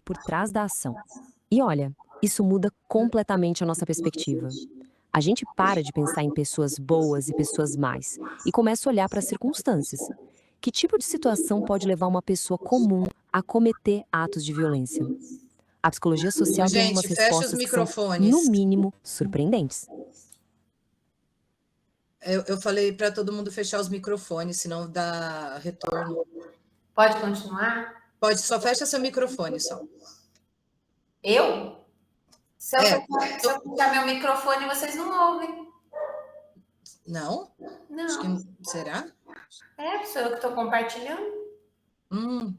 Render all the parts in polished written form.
por trás da ação. E olha, isso muda completamente a nossa perspectiva. A gente para de pensar em pessoas boas e pessoas más e começa a olhar para as circunstâncias. Que tipo de situação pode levar uma pessoa comum a cometer atos de violência? A psicologia social tem algumas Gente, fecha os respostas que são, no microfones. mínimo, surpreendentes. Eu falei para todo mundo fechar os microfones, senão dá retorno. Pode continuar? Pode, só fecha seu microfone só. Eu? Se eu, É, se eu puxar meu microfone, vocês não ouvem. não? Acho que Não. será? Sou eu que estou compartilhando.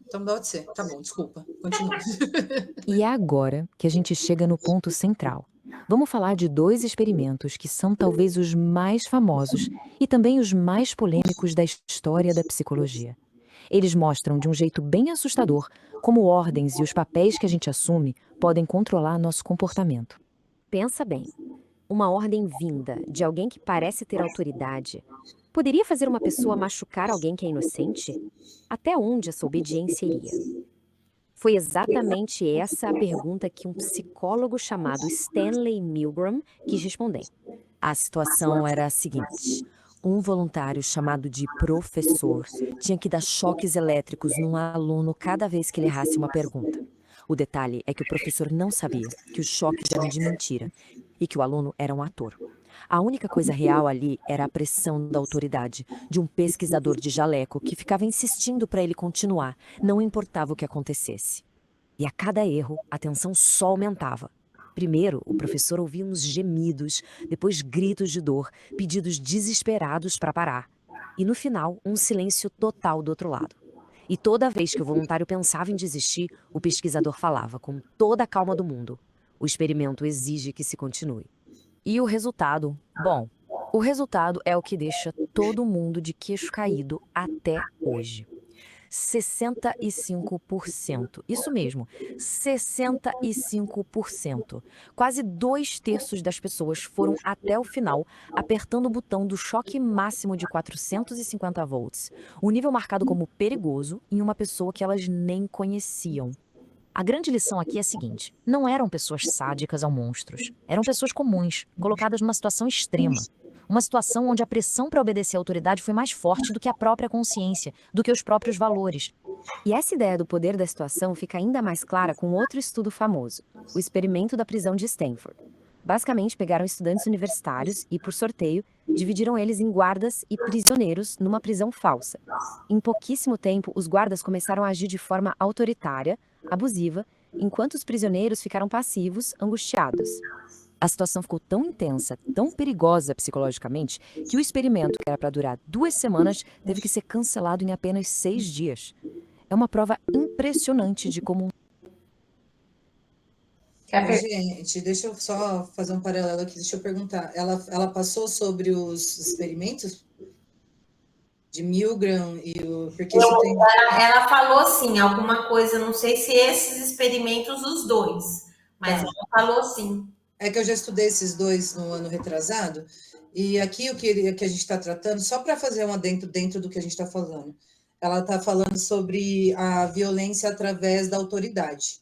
Então pode ser. Tá bom, desculpa. Continua. E é agora que a gente chega no ponto central. Vamos falar de dois experimentos que são talvez os mais famosos e também os mais polêmicos da história da psicologia. Eles mostram de um jeito bem assustador como ordens e os papéis que a gente assume podem controlar nosso comportamento. Pensa bem, uma ordem vinda de alguém que parece ter autoridade poderia fazer uma pessoa machucar alguém que é inocente? Até onde essa obediência iria? Foi exatamente essa a pergunta que um psicólogo chamado Stanley Milgram quis responder. A situação era a seguinte: um voluntário chamado de professor tinha que dar choques elétricos num aluno cada vez que ele errasse uma pergunta. O detalhe é que o professor não sabia que os choques eram de mentira e que o aluno era um ator. A única coisa real ali era a pressão da autoridade, de um pesquisador de jaleco que ficava insistindo para ele continuar, não importava o que acontecesse. E a cada erro, a tensão só aumentava. Primeiro, o professor ouvia uns gemidos, depois gritos de dor, pedidos desesperados para parar. E no final, um silêncio total do outro lado. E toda vez que o voluntário pensava em desistir, o pesquisador falava com toda a calma do mundo: o experimento exige que se continue. E o resultado? Bom, o resultado é o que deixa todo mundo de queixo caído até hoje. 65%. Isso mesmo, 65%. Quase 2/3 das pessoas foram até o final, apertando o botão do choque máximo de 450 volts, o nível marcado como perigoso em uma pessoa que elas nem conheciam. A grande lição aqui é a seguinte: não eram pessoas sádicas ou monstros, eram pessoas comuns, colocadas numa situação extrema. Uma situação onde a pressão para obedecer à autoridade foi mais forte do que a própria consciência, do que os próprios valores. E essa ideia do poder da situação fica ainda mais clara com outro estudo famoso, o experimento da prisão de Stanford. Basicamente, pegaram estudantes universitários e, por sorteio, dividiram eles em guardas e prisioneiros numa prisão falsa. Em pouquíssimo tempo, os guardas começaram a agir de forma autoritária, abusiva, enquanto os prisioneiros ficaram passivos, angustiados. A situação ficou tão intensa, tão perigosa psicologicamente, que o experimento, que era para durar 2 semanas, teve que ser cancelado em apenas 6 dias. É uma prova impressionante de como Gente, deixa eu só fazer um paralelo aqui, deixa eu perguntar. Ela passou sobre os experimentos de Milgram e o. Porque isso tem. Ela falou sim, alguma coisa, não sei se esses experimentos, os dois, mas Tá. ela falou sim. É que eu já estudei esses dois no ano retrasado, e aqui o que a gente está tratando, só para fazer um adentro dentro do que a gente está falando, ela está falando sobre a violência através da autoridade,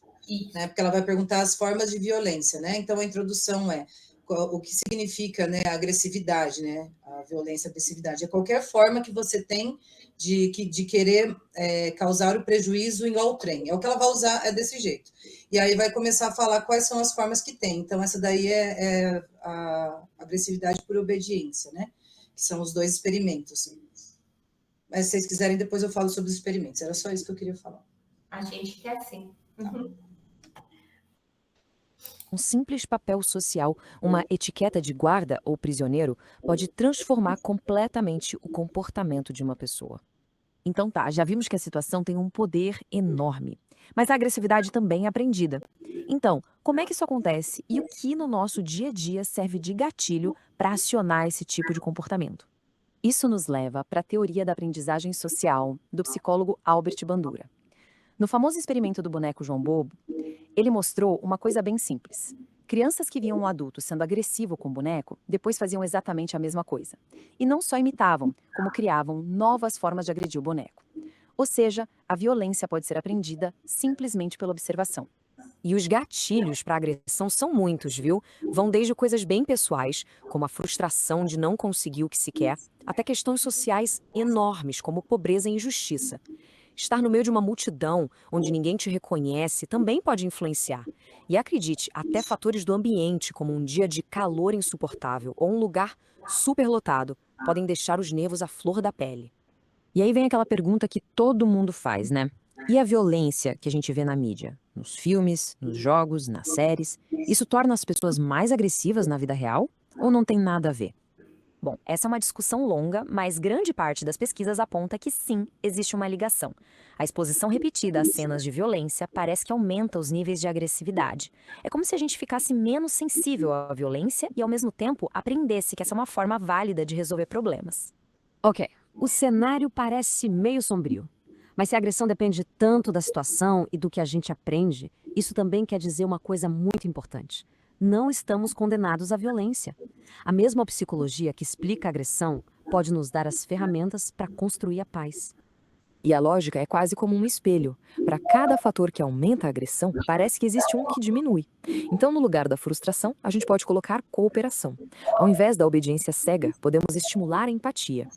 né? Porque ela vai perguntar as formas de violência, né? Então a introdução é o que significa, né, a agressividade, né? A violência, a agressividade é qualquer forma que você tem de querer causar o prejuízo em outrem. É o que ela vai usar, é desse jeito. E aí vai começar a falar quais são as formas que tem. Então, essa daí é a agressividade por obediência, né? Que são os dois experimentos. Mas se vocês quiserem, depois eu falo sobre os experimentos. Era só isso que eu queria falar. A gente quer sim. um simples papel social, uma etiqueta de guarda ou prisioneiro, pode transformar completamente o comportamento de uma pessoa. Então tá, já vimos que a situação tem um poder enorme. Mas a agressividade também é aprendida. Então, como é que isso acontece e o que no nosso dia a dia serve de gatilho para acionar esse tipo de comportamento? Isso nos leva para a teoria da aprendizagem social do psicólogo Albert Bandura. No famoso experimento do boneco João Bobo, ele mostrou uma coisa bem simples. Crianças que viam um adulto sendo agressivo com o boneco, depois faziam exatamente a mesma coisa. E não só imitavam, como criavam novas formas de agredir o boneco. Ou seja, a violência pode ser aprendida simplesmente pela observação. E os gatilhos para agressão são muitos, viu? Vão desde coisas bem pessoais, como a frustração de não conseguir o que se quer, até questões sociais enormes, como pobreza e injustiça. Estar no meio de uma multidão onde ninguém te reconhece também pode influenciar. E acredite, até fatores do ambiente, como um dia de calor insuportável ou um lugar superlotado, podem deixar os nervos à flor da pele. E aí vem aquela pergunta que todo mundo faz, né? E a violência que a gente vê na mídia? Nos filmes, nos jogos, nas séries? Isso torna as pessoas mais agressivas na vida real? Ou não tem nada a ver? Bom, essa é uma discussão longa, mas grande parte das pesquisas aponta que sim, existe uma ligação. A exposição repetida a cenas de violência parece que aumenta os níveis de agressividade. É como se a gente ficasse menos sensível à violência e, ao mesmo tempo, aprendesse que essa é uma forma válida de resolver problemas. Ok, o cenário parece meio sombrio. Mas se a agressão depende tanto da situação e do que a gente aprende, isso também quer dizer uma coisa muito importante. Não estamos condenados à violência. A mesma psicologia que explica a agressão pode nos dar as ferramentas para construir a paz. E a lógica é quase como um espelho. Para cada fator que aumenta a agressão, parece que existe um que diminui. Então, no lugar da frustração, a gente pode colocar cooperação. Ao invés da obediência cega, podemos estimular a empatia.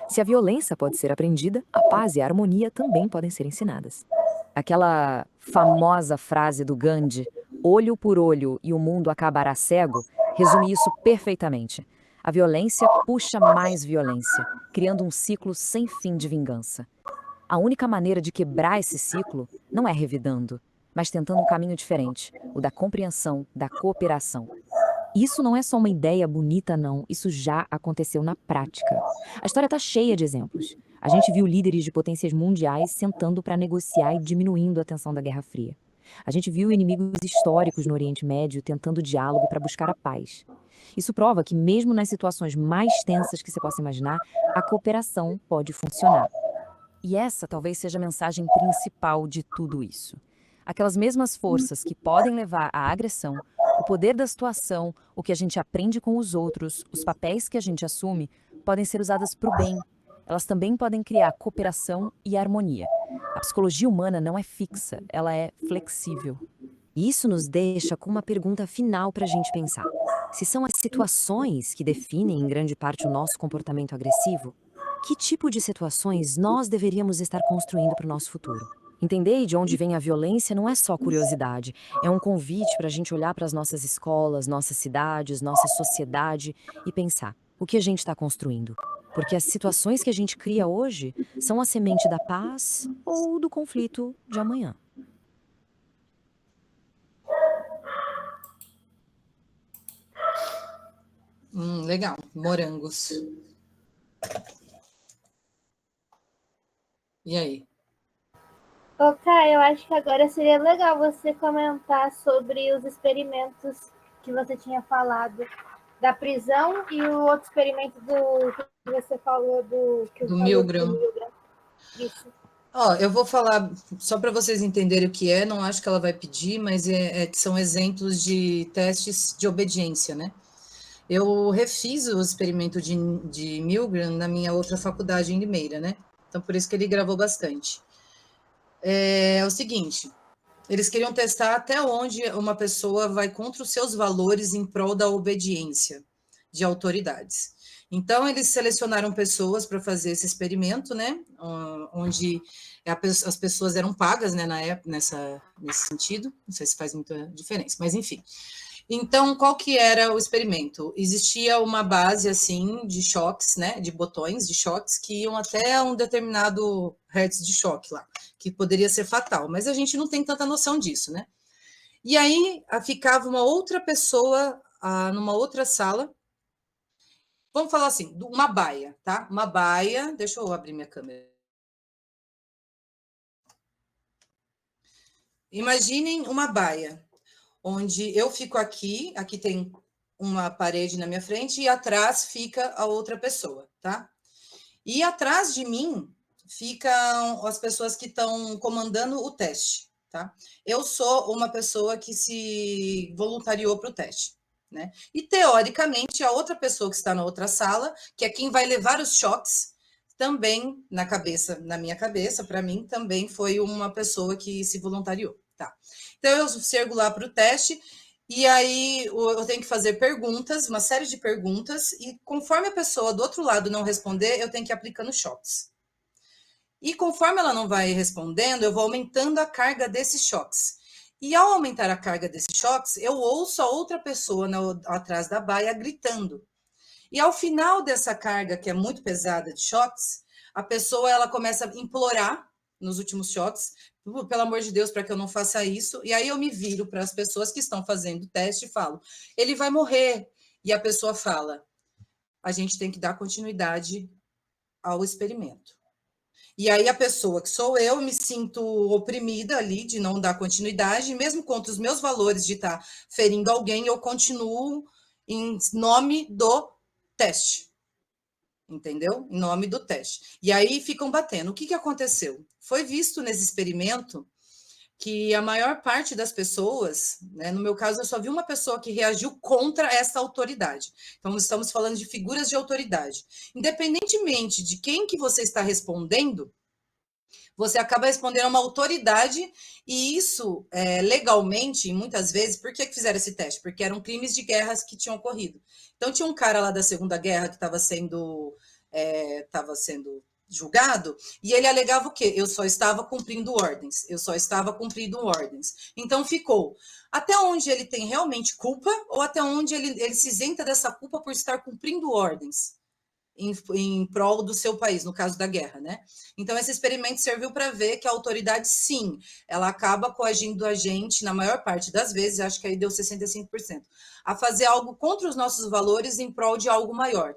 Se a violência pode ser aprendida, a paz e a harmonia também podem ser ensinadas. Aquela famosa frase do Gandhi, olho por olho e o mundo acabará cego, resume isso perfeitamente. A violência puxa mais violência, criando um ciclo sem fim de vingança. A única maneira de quebrar esse ciclo não é revidando, mas tentando um caminho diferente, o da compreensão, da cooperação. Isso não é só uma ideia bonita, não. Isso já aconteceu na prática. A história está cheia de exemplos. A gente viu líderes de potências mundiais sentando para negociar e diminuindo a tensão da Guerra Fria. A gente viu inimigos históricos no Oriente Médio tentando diálogo para buscar a paz. Isso prova que, mesmo nas situações mais tensas que você possa imaginar, a cooperação pode funcionar. E essa talvez seja a mensagem principal de tudo isso. Aquelas mesmas forças que podem levar à agressão, o poder da situação, o que a gente aprende com os outros, os papéis que a gente assume, podem ser usadas para o bem. Elas também podem criar cooperação e harmonia. A psicologia humana não é fixa, ela é flexível. E isso nos deixa com uma pergunta final para a gente pensar. Se são as situações que definem em grande parte o nosso comportamento agressivo, que tipo de situações nós deveríamos estar construindo para o nosso futuro? Entender de onde vem a violência não é só curiosidade, é um convite para a gente olhar para as nossas escolas, nossas cidades, nossa sociedade e pensar o que a gente está construindo. Porque as situações que a gente cria hoje são a semente da paz ou do conflito de amanhã. Legal, morangos. E aí? Ok, eu acho que agora seria legal você comentar sobre os experimentos que você tinha falado da prisão e o outro experimento do que você falou do Milgram. Isso. Ó, eu vou falar só para vocês entenderem o que é, não acho que ela vai pedir, mas são exemplos de testes de obediência, né? Eu refiz o experimento de Milgram na minha outra faculdade em Limeira, né? Então, por isso que ele gravou bastante. É o seguinte, eles queriam testar até onde uma pessoa vai contra os seus valores em prol da obediência de autoridades. Então, eles selecionaram pessoas para fazer esse experimento, né? Onde as pessoas eram pagas, né, na época, nesse sentido. Não sei se faz muita diferença, mas enfim. Então, qual que era o experimento? Existia uma base, assim, de choques, né, de botões de choques que iam até um determinado hertz de choque lá, que poderia ser fatal, mas a gente não tem tanta noção disso, né? E aí ficava uma outra pessoa numa outra sala, vamos falar assim, uma baia, tá? Uma baia, deixa eu abrir minha câmera. Imaginem uma baia, onde eu fico aqui tem uma parede na minha frente e atrás fica a outra pessoa, tá? E atrás de mim ficam as pessoas que estão comandando o teste, tá? Eu sou uma pessoa que se voluntariou para o teste, né? E teoricamente a outra pessoa que está na outra sala, que é quem vai levar os choques, também na minha cabeça, para mim também foi uma pessoa que se voluntariou. Tá. Então, eu chego lá para o teste, e aí eu tenho que fazer perguntas, uma série de perguntas, e conforme a pessoa do outro lado não responder, eu tenho que ir aplicando choques. E conforme ela não vai respondendo, eu vou aumentando a carga desses choques. E ao aumentar a carga desses choques, eu ouço a outra pessoa atrás da baia gritando. E ao final dessa carga, que é muito pesada de choques, a pessoa ela começa a implorar nos últimos choques, pelo amor de Deus, para que eu não faça isso. E aí eu me viro para as pessoas que estão fazendo o teste e falo: ele vai morrer. E a pessoa fala: a gente tem que dar continuidade ao experimento. E aí a pessoa que sou eu me sinto oprimida ali de não dar continuidade, mesmo contra os meus valores de estar ferindo alguém, eu continuo em nome do teste. Entendeu? Em nome do teste. E aí ficam batendo. O que aconteceu? Foi visto nesse experimento que a maior parte das pessoas, né, no meu caso, eu só vi uma pessoa que reagiu contra essa autoridade. Então, estamos falando de figuras de autoridade. Independentemente de quem que você está respondendo, você acaba respondendo a uma autoridade, e isso, legalmente, muitas vezes, por que fizeram esse teste? Porque eram crimes de guerras que tinham ocorrido. Então, tinha um cara lá da Segunda Guerra que estava sendo julgado, e ele alegava o quê? Eu só estava cumprindo ordens, eu só estava cumprindo ordens. Então, ficou até onde ele tem realmente culpa, ou até onde ele se isenta dessa culpa por estar cumprindo ordens em prol do seu país, no caso da guerra, né? Então, esse experimento serviu para ver que a autoridade, sim, ela acaba coagindo a gente, na maior parte das vezes, acho que aí deu 65%, a fazer algo contra os nossos valores em prol de algo maior,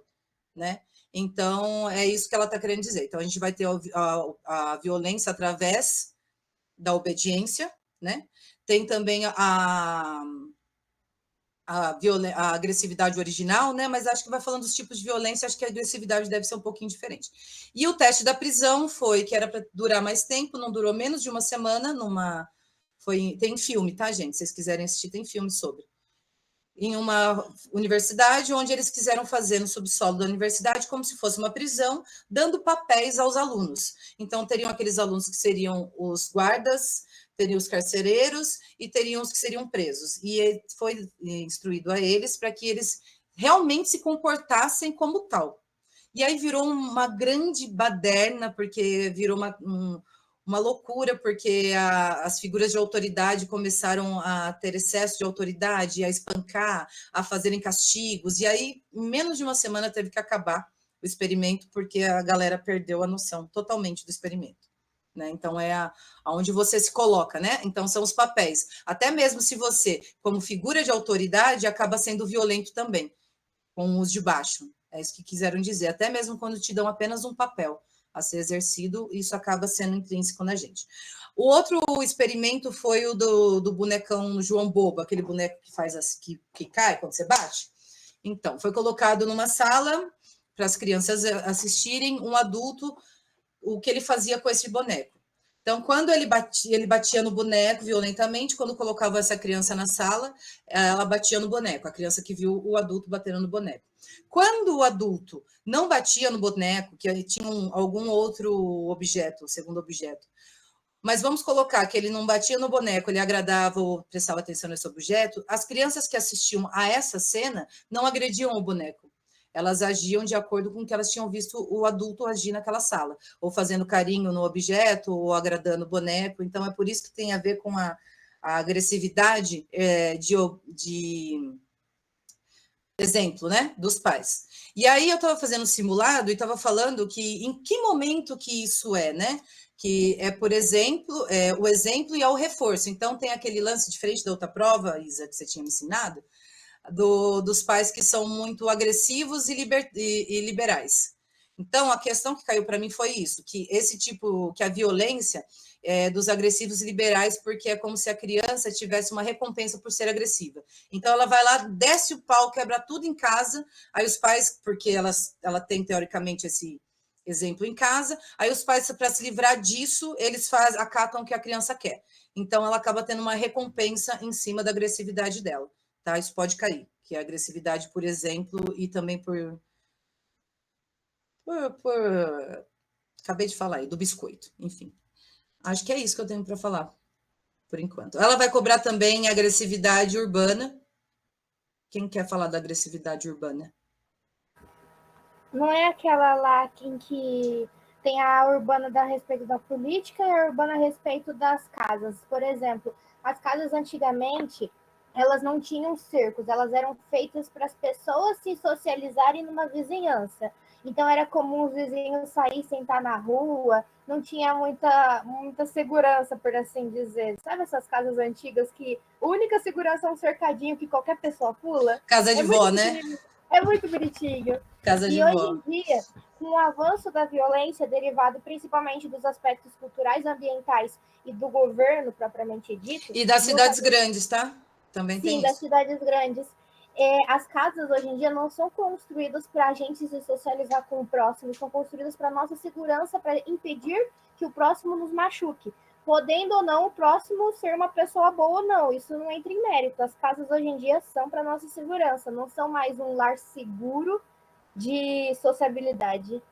né? Então, é isso que ela está querendo dizer. Então, a gente vai ter a violência através da obediência, né? Tem também a agressividade original, né? Mas acho que vai falando dos tipos de violência, acho que a agressividade deve ser um pouquinho diferente. E o teste da prisão foi que era para durar mais tempo, não durou menos de uma semana, tem filme, tá, gente? Se vocês quiserem assistir, tem filme sobre. Em uma universidade, onde eles quiseram fazer no subsolo da universidade como se fosse uma prisão, dando papéis aos alunos. Então, teriam aqueles alunos que seriam os guardas, teriam os carcereiros e teriam os que seriam presos. E foi instruído a eles para que eles realmente se comportassem como tal. E aí virou uma grande baderna, porque virou uma loucura, porque as figuras de autoridade começaram a ter excesso de autoridade, a espancar, a fazerem castigos, e aí, em menos de uma semana, teve que acabar o experimento, porque a galera perdeu a noção totalmente do experimento. Né? Então, aonde você se coloca, né? Então, são os papéis. Até mesmo se você, como figura de autoridade, acaba sendo violento também, com os de baixo. É isso que quiseram dizer. Até mesmo quando te dão apenas um papel a ser exercido, isso acaba sendo intrínseco na gente. O outro experimento foi o do bonecão João Bobo, aquele boneco que faz assim, que cai quando você bate. Então, foi colocado numa sala para as crianças assistirem um adulto, o que ele fazia com esse boneco. Então, quando ele batia no boneco violentamente, quando colocava essa criança na sala, ela batia no boneco, a criança que viu o adulto batendo no boneco. Quando o adulto não batia no boneco, que tinha algum outro objeto, segundo objeto, mas vamos colocar que ele não batia no boneco, ele agradava ou prestava atenção nesse objeto, as crianças que assistiam a essa cena não agrediam o boneco. Elas agiam de acordo com o que elas tinham visto o adulto agir naquela sala, ou fazendo carinho no objeto, ou agradando o boneco. Então, é por isso que tem a ver com a agressividade de exemplo, né, dos pais. E aí eu estava fazendo um simulado e estava falando que em que momento que isso é, né? Que é, por exemplo, o exemplo e ao reforço. Então, tem aquele lance diferente da outra prova, Isa, que você tinha me ensinado, dos pais que são muito agressivos e liberais. Então, a questão que caiu para mim foi isso, que esse tipo, que a violência é dos agressivos e liberais, porque é como se a criança tivesse uma recompensa por ser agressiva. Então, ela vai lá, desce o pau, quebra tudo em casa, aí os pais, porque ela tem, teoricamente, esse exemplo em casa, aí os pais, para se livrar disso, eles acatam o que a criança quer. Então, ela acaba tendo uma recompensa em cima da agressividade dela. Tá? Isso pode cair, que é a agressividade, por exemplo, e também por acabei de falar aí, do biscoito, enfim. Acho que é isso que eu tenho para falar. por enquanto. Ela vai cobrar também agressividade urbana. Quem quer falar da agressividade urbana? Não é aquela lá em que tem a urbana a respeito da política e a urbana a respeito das casas. Por exemplo, as casas antigamente, elas não tinham cercos, elas eram feitas para as pessoas se socializarem numa vizinhança. Então era comum os vizinhos sair, sentar na rua, não tinha muita segurança, por assim dizer. Sabe essas casas antigas que a única segurança é um cercadinho que qualquer pessoa pula? Casa de vó, né? É muito bonitinho. Casa de E hoje vó. em dia, com o avanço da violência derivado principalmente dos aspectos culturais, ambientais e do governo propriamente dito, E das cidades grandes, tá? Também sim, tem das isso. cidades grandes, as casas hoje em dia não são construídas para a gente se socializar com o próximo, são construídas para nossa segurança, para impedir que o próximo nos machuque. Podendo ou não o próximo ser uma pessoa boa ou não, isso não entra em mérito. As casas hoje em dia são para nossa segurança, não são mais um lar seguro de sociabilidade.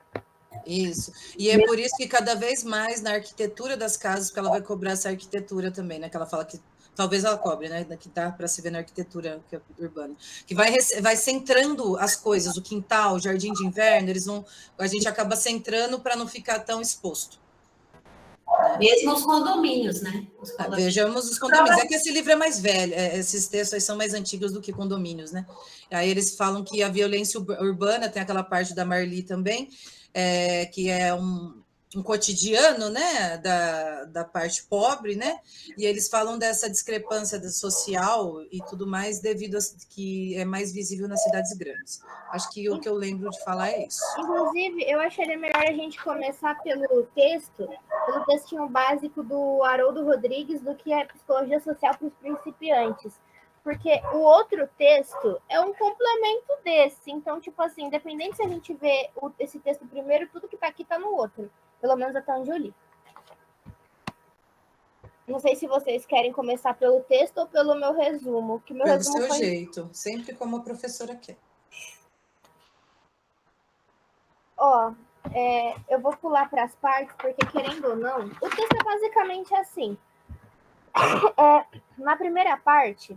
Isso. E é por isso que cada vez mais na arquitetura das casas, porque ela vai cobrar essa arquitetura também, né? Que ela fala que talvez ela cobre, né? Que dá para se ver na arquitetura urbana. Que vai centrando as coisas, o quintal, o jardim de inverno, a gente acaba centrando para não ficar tão exposto. Mesmo os condomínios, né? Os condomínios. Vejamos os condomínios. É que esse livro é mais velho, esses textos aí são mais antigos do que condomínios, né? Aí eles falam que a violência urbana, tem aquela parte da Marli também, que é um cotidiano, né, da parte pobre, né, e eles falam dessa discrepância social e tudo mais, devido a que é mais visível nas cidades grandes. Acho que o que eu lembro de falar é isso. Inclusive, eu acharia melhor a gente começar pelo textinho básico do Haroldo Rodrigues, do que é Psicologia Social para os Principiantes. Porque o outro texto é um complemento desse. Então, tipo assim, independente se a gente vê esse texto primeiro, tudo que tá aqui tá no outro. Pelo menos até onde eu li. Não sei se vocês querem começar pelo texto ou pelo meu resumo. Que meu Pelo resumo seu foi... jeito, sempre como a professora quer. Eu vou pular para as partes, porque querendo ou não, o texto é basicamente assim. Na primeira parte,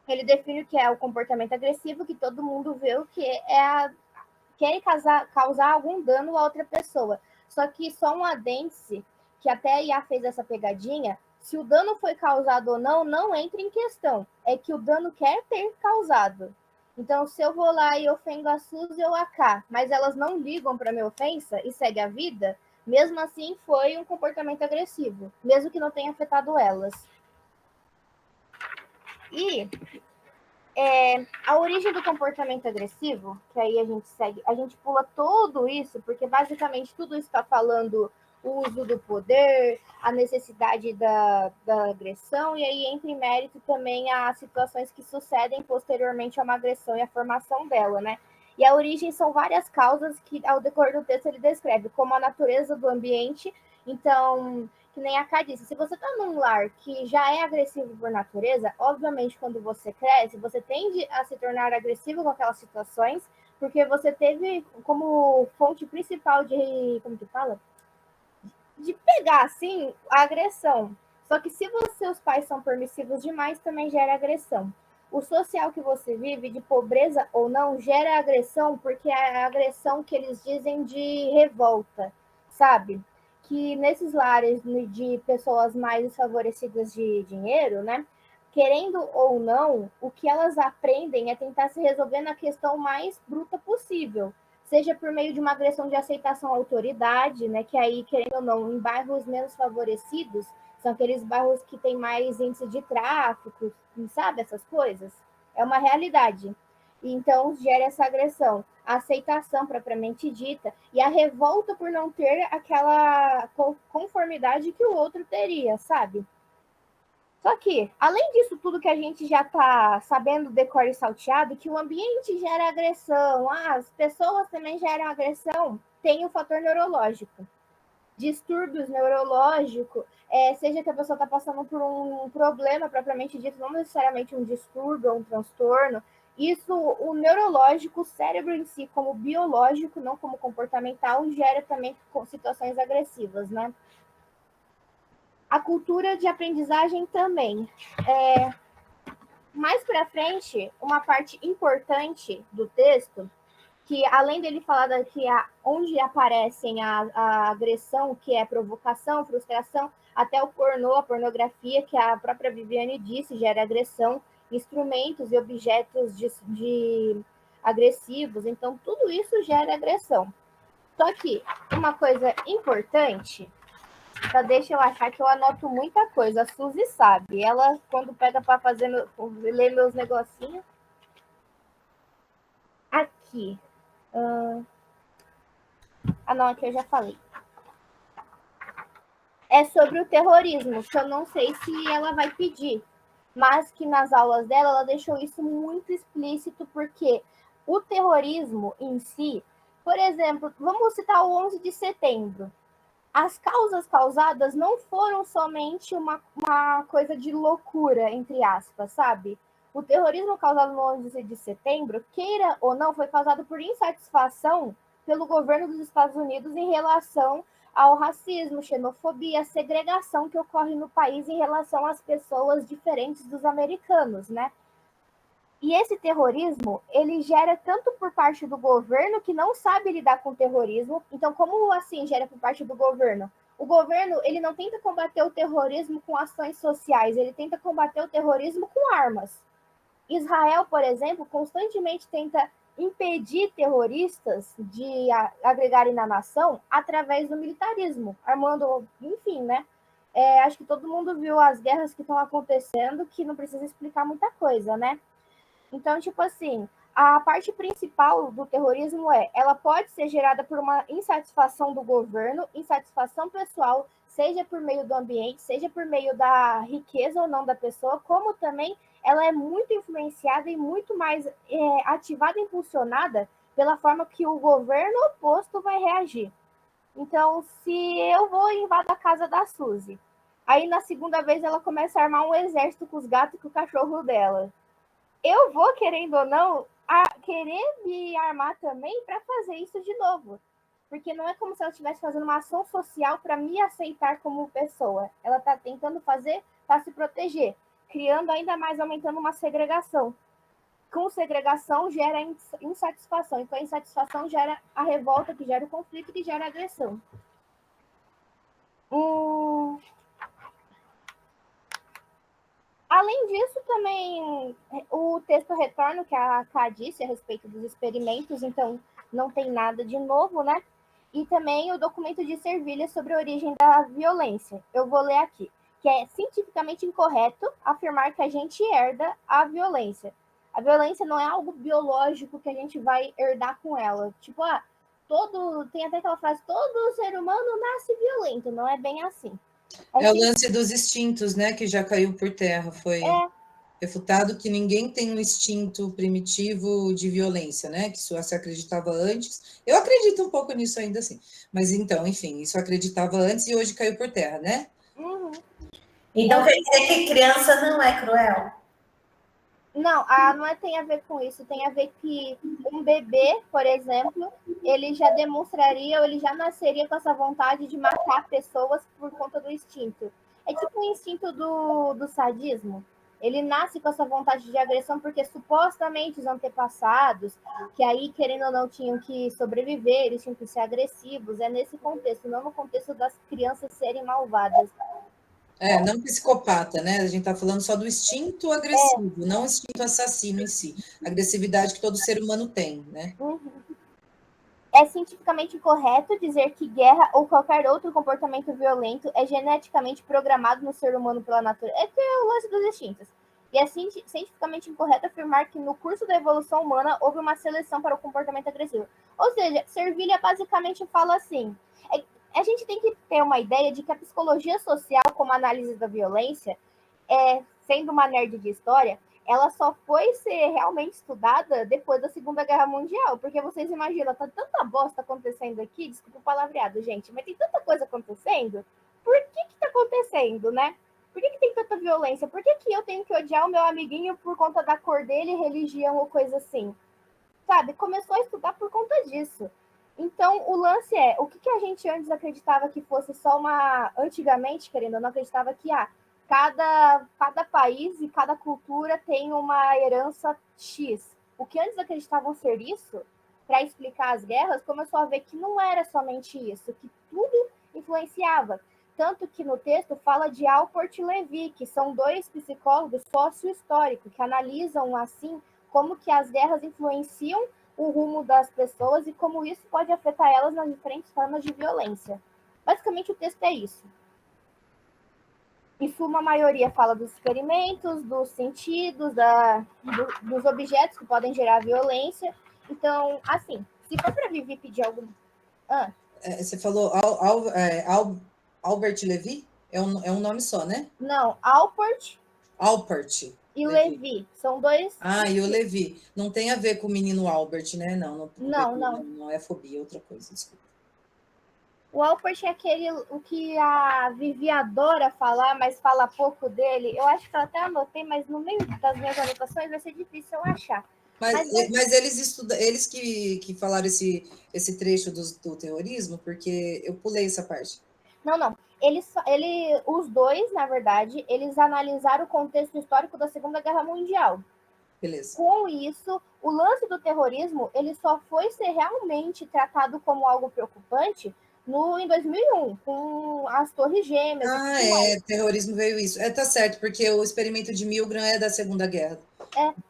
ele define o que é o comportamento agressivo, que todo mundo vê o que é quer causar algum dano a outra pessoa. Só que só um adende, que até a IA fez essa pegadinha, se o dano foi causado ou não, não entra em questão. É que o dano quer ter causado. Então, se eu vou lá e ofendo a Suzy ou a K, mas elas não ligam para minha ofensa e segue a vida, mesmo assim foi um comportamento agressivo, mesmo que não tenha afetado elas. E a origem do comportamento agressivo, que aí a gente pula tudo isso, porque basicamente tudo isso está falando o uso do poder, a necessidade da agressão, e aí entra em mérito também as situações que sucedem posteriormente a uma agressão e a formação dela, né? E a origem são várias causas que, ao decorrer do texto, ele descreve, como a natureza do ambiente. Então, que nem a Ká disse, se você está num lar que já é agressivo por natureza, obviamente, quando você cresce, você tende a se tornar agressivo com aquelas situações, porque você teve como fonte principal de, como que fala? De pegar, assim, a agressão. Só que se seus pais são permissivos demais, também gera agressão. O social que você vive, de pobreza ou não, gera agressão, porque é a agressão que eles dizem de revolta, sabe? Que nesses lares de pessoas mais desfavorecidas de dinheiro, né? Querendo ou não, o que elas aprendem é tentar se resolver na questão mais bruta possível, seja por meio de uma agressão de aceitação à autoridade, né? Que aí, querendo ou não, em bairros menos favorecidos, são aqueles bairros que têm mais índice de tráfico, sabe? Essas coisas. É uma realidade. Então, gera essa agressão. A aceitação propriamente dita e a revolta por não ter aquela conformidade que o outro teria, sabe? Só que, além disso tudo que a gente já está sabendo, decore e salteado, que o ambiente gera agressão, as pessoas também geram agressão, tem o fator neurológico. Distúrbios neurológicos, seja que a pessoa está passando por um problema propriamente dito, não necessariamente um distúrbio ou um transtorno, isso, o neurológico, o cérebro em si, como biológico, não como comportamental, gera também situações agressivas, né? A cultura de aprendizagem também. Mais para frente, uma parte importante do texto, que além dele falar onde aparecem a agressão, que é provocação, frustração, até o pornô, a pornografia, que a própria Viviane disse, gera agressão, instrumentos e objetos de agressivos, então tudo isso gera agressão. Só que uma coisa importante, só deixa eu achar que eu anoto muita coisa, a Suzy sabe, ela quando pega para ler meus negocinhos, aqui, não, aqui eu já falei. É sobre o terrorismo, que eu não sei se ela vai pedir, mas que nas aulas dela ela deixou isso muito explícito, porque o terrorismo em si, por exemplo, vamos citar o 11 de setembro. As causas causadas não foram somente uma coisa de loucura, entre aspas, sabe? O terrorismo causado no 11 de setembro, queira ou não, foi causado por insatisfação pelo governo dos Estados Unidos em relação ao racismo, xenofobia, segregação que ocorre no país em relação às pessoas diferentes dos americanos, né? E esse terrorismo, ele gera tanto por parte do governo, que não sabe lidar com o terrorismo. Então, como assim gera por parte do governo? O governo, ele não tenta combater o terrorismo com ações sociais, ele tenta combater o terrorismo com armas. Israel, por exemplo, constantemente tenta impedir terroristas de agregarem na nação através do militarismo, armando, enfim, né? Acho que todo mundo viu as guerras que estão acontecendo, que não precisa explicar muita coisa, né? Então, tipo assim, a parte principal do terrorismo ela pode ser gerada por uma insatisfação do governo, insatisfação pessoal, seja por meio do ambiente, seja por meio da riqueza ou não da pessoa, como também ela é muito influenciada e muito mais ativada e impulsionada pela forma que o governo oposto vai reagir. Então, se eu vou e invado a casa da Suzy, aí na segunda vez ela começa a armar um exército com os gatos e com o cachorro dela, eu vou, querendo ou não, querer me armar também para fazer isso de novo. Porque não é como se ela estivesse fazendo uma ação social para me aceitar como pessoa. Ela está tentando fazer para se proteger, criando ainda mais, aumentando uma segregação. Com segregação gera insatisfação. Então, a insatisfação gera a revolta, que gera o conflito, que gera a agressão. Além disso, também o texto retorna o que a Ká disse a respeito dos experimentos, então não tem nada de novo, né? E também o documento de Servilha sobre a origem da violência. Eu vou ler aqui, que é cientificamente incorreto afirmar que a gente herda a violência. A violência não é algo biológico que a gente vai herdar com ela. Tipo, tem até aquela frase, todo ser humano nasce violento. Não é bem assim. É o lance dos instintos, né, que já caiu por terra. Foi refutado que ninguém tem um instinto primitivo de violência, né, que isso se acreditava antes. Eu acredito um pouco nisso ainda assim. Mas então, enfim, isso acreditava antes e hoje caiu por terra, né? Uhum. Então quer dizer que criança não é cruel? Não, não tem a ver com isso. Tem a ver que um bebê, por exemplo, ele já demonstraria, ou ele já nasceria com essa vontade de matar pessoas por conta do instinto. É tipo o instinto do sadismo. Ele nasce com essa vontade de agressão porque supostamente os antepassados, que aí, querendo ou não, tinham que sobreviver, eles tinham que ser agressivos. É nesse contexto, não no contexto das crianças serem malvadas. Não psicopata, né? A gente está falando só do instinto agressivo, não o instinto assassino em si. A agressividade que todo ser humano tem, né? Uhum. É cientificamente incorreto dizer que guerra ou qualquer outro comportamento violento é geneticamente programado no ser humano pela natureza. É que é o lance dos instintos. E é cientificamente incorreto afirmar que no curso da evolução humana houve uma seleção para o comportamento agressivo. Ou seja, Servilha basicamente fala assim, a gente tem que ter uma ideia de que a psicologia social, como análise da violência, sendo uma nerd de história, ela só foi ser realmente estudada depois da Segunda Guerra Mundial, porque vocês imaginam, tá tanta bosta acontecendo aqui, desculpa o palavreado, gente, mas tem tanta coisa acontecendo, por que tá acontecendo, né? Por que tem tanta violência? Por que eu tenho que odiar o meu amiguinho por conta da cor dele, religião ou coisa assim? Sabe? Começou a estudar por conta disso. Então, o lance é, o que a gente antes acreditava que fosse só uma... Antigamente, querendo ou não, acreditava que cada país e cada cultura tem uma herança X. O que antes acreditavam ser isso, para explicar as guerras, começou a ver que não era somente isso, que tudo influenciava. Tanto que no texto fala de Alport e Levy, que são dois psicólogos sócio-históricos, que analisam, assim, como que as guerras influenciam o rumo das pessoas e como isso pode afetar elas nas diferentes formas de violência. Basicamente, o texto é isso. Em suma, a maioria fala dos experimentos, dos sentidos, dos objetos que podem gerar violência. Então, assim, se for para Vivi pedir algum... Você falou Albert Levy? É um nome só, né? Não, Alport Alpert. e Levy. São dois... E o Levi. Não tem a ver com o menino Albert, né? Não. Não é fobia, é outra coisa, desculpa. O Alport é aquele o que a Vivi adora falar, mas fala pouco dele. Eu acho que eu até anotei, mas no meio das minhas anotações vai ser difícil eu achar. Mas eles que falaram esse trecho do terrorismo, porque eu pulei essa parte. Não. Os dois, na verdade, eles analisaram o contexto histórico da Segunda Guerra Mundial. Beleza. Com isso, o lance do terrorismo ele só foi ser realmente tratado como algo preocupante em 2001, com as Torres Gêmeas. Terrorismo veio isso. Tá certo, porque o experimento de Milgram é da Segunda Guerra.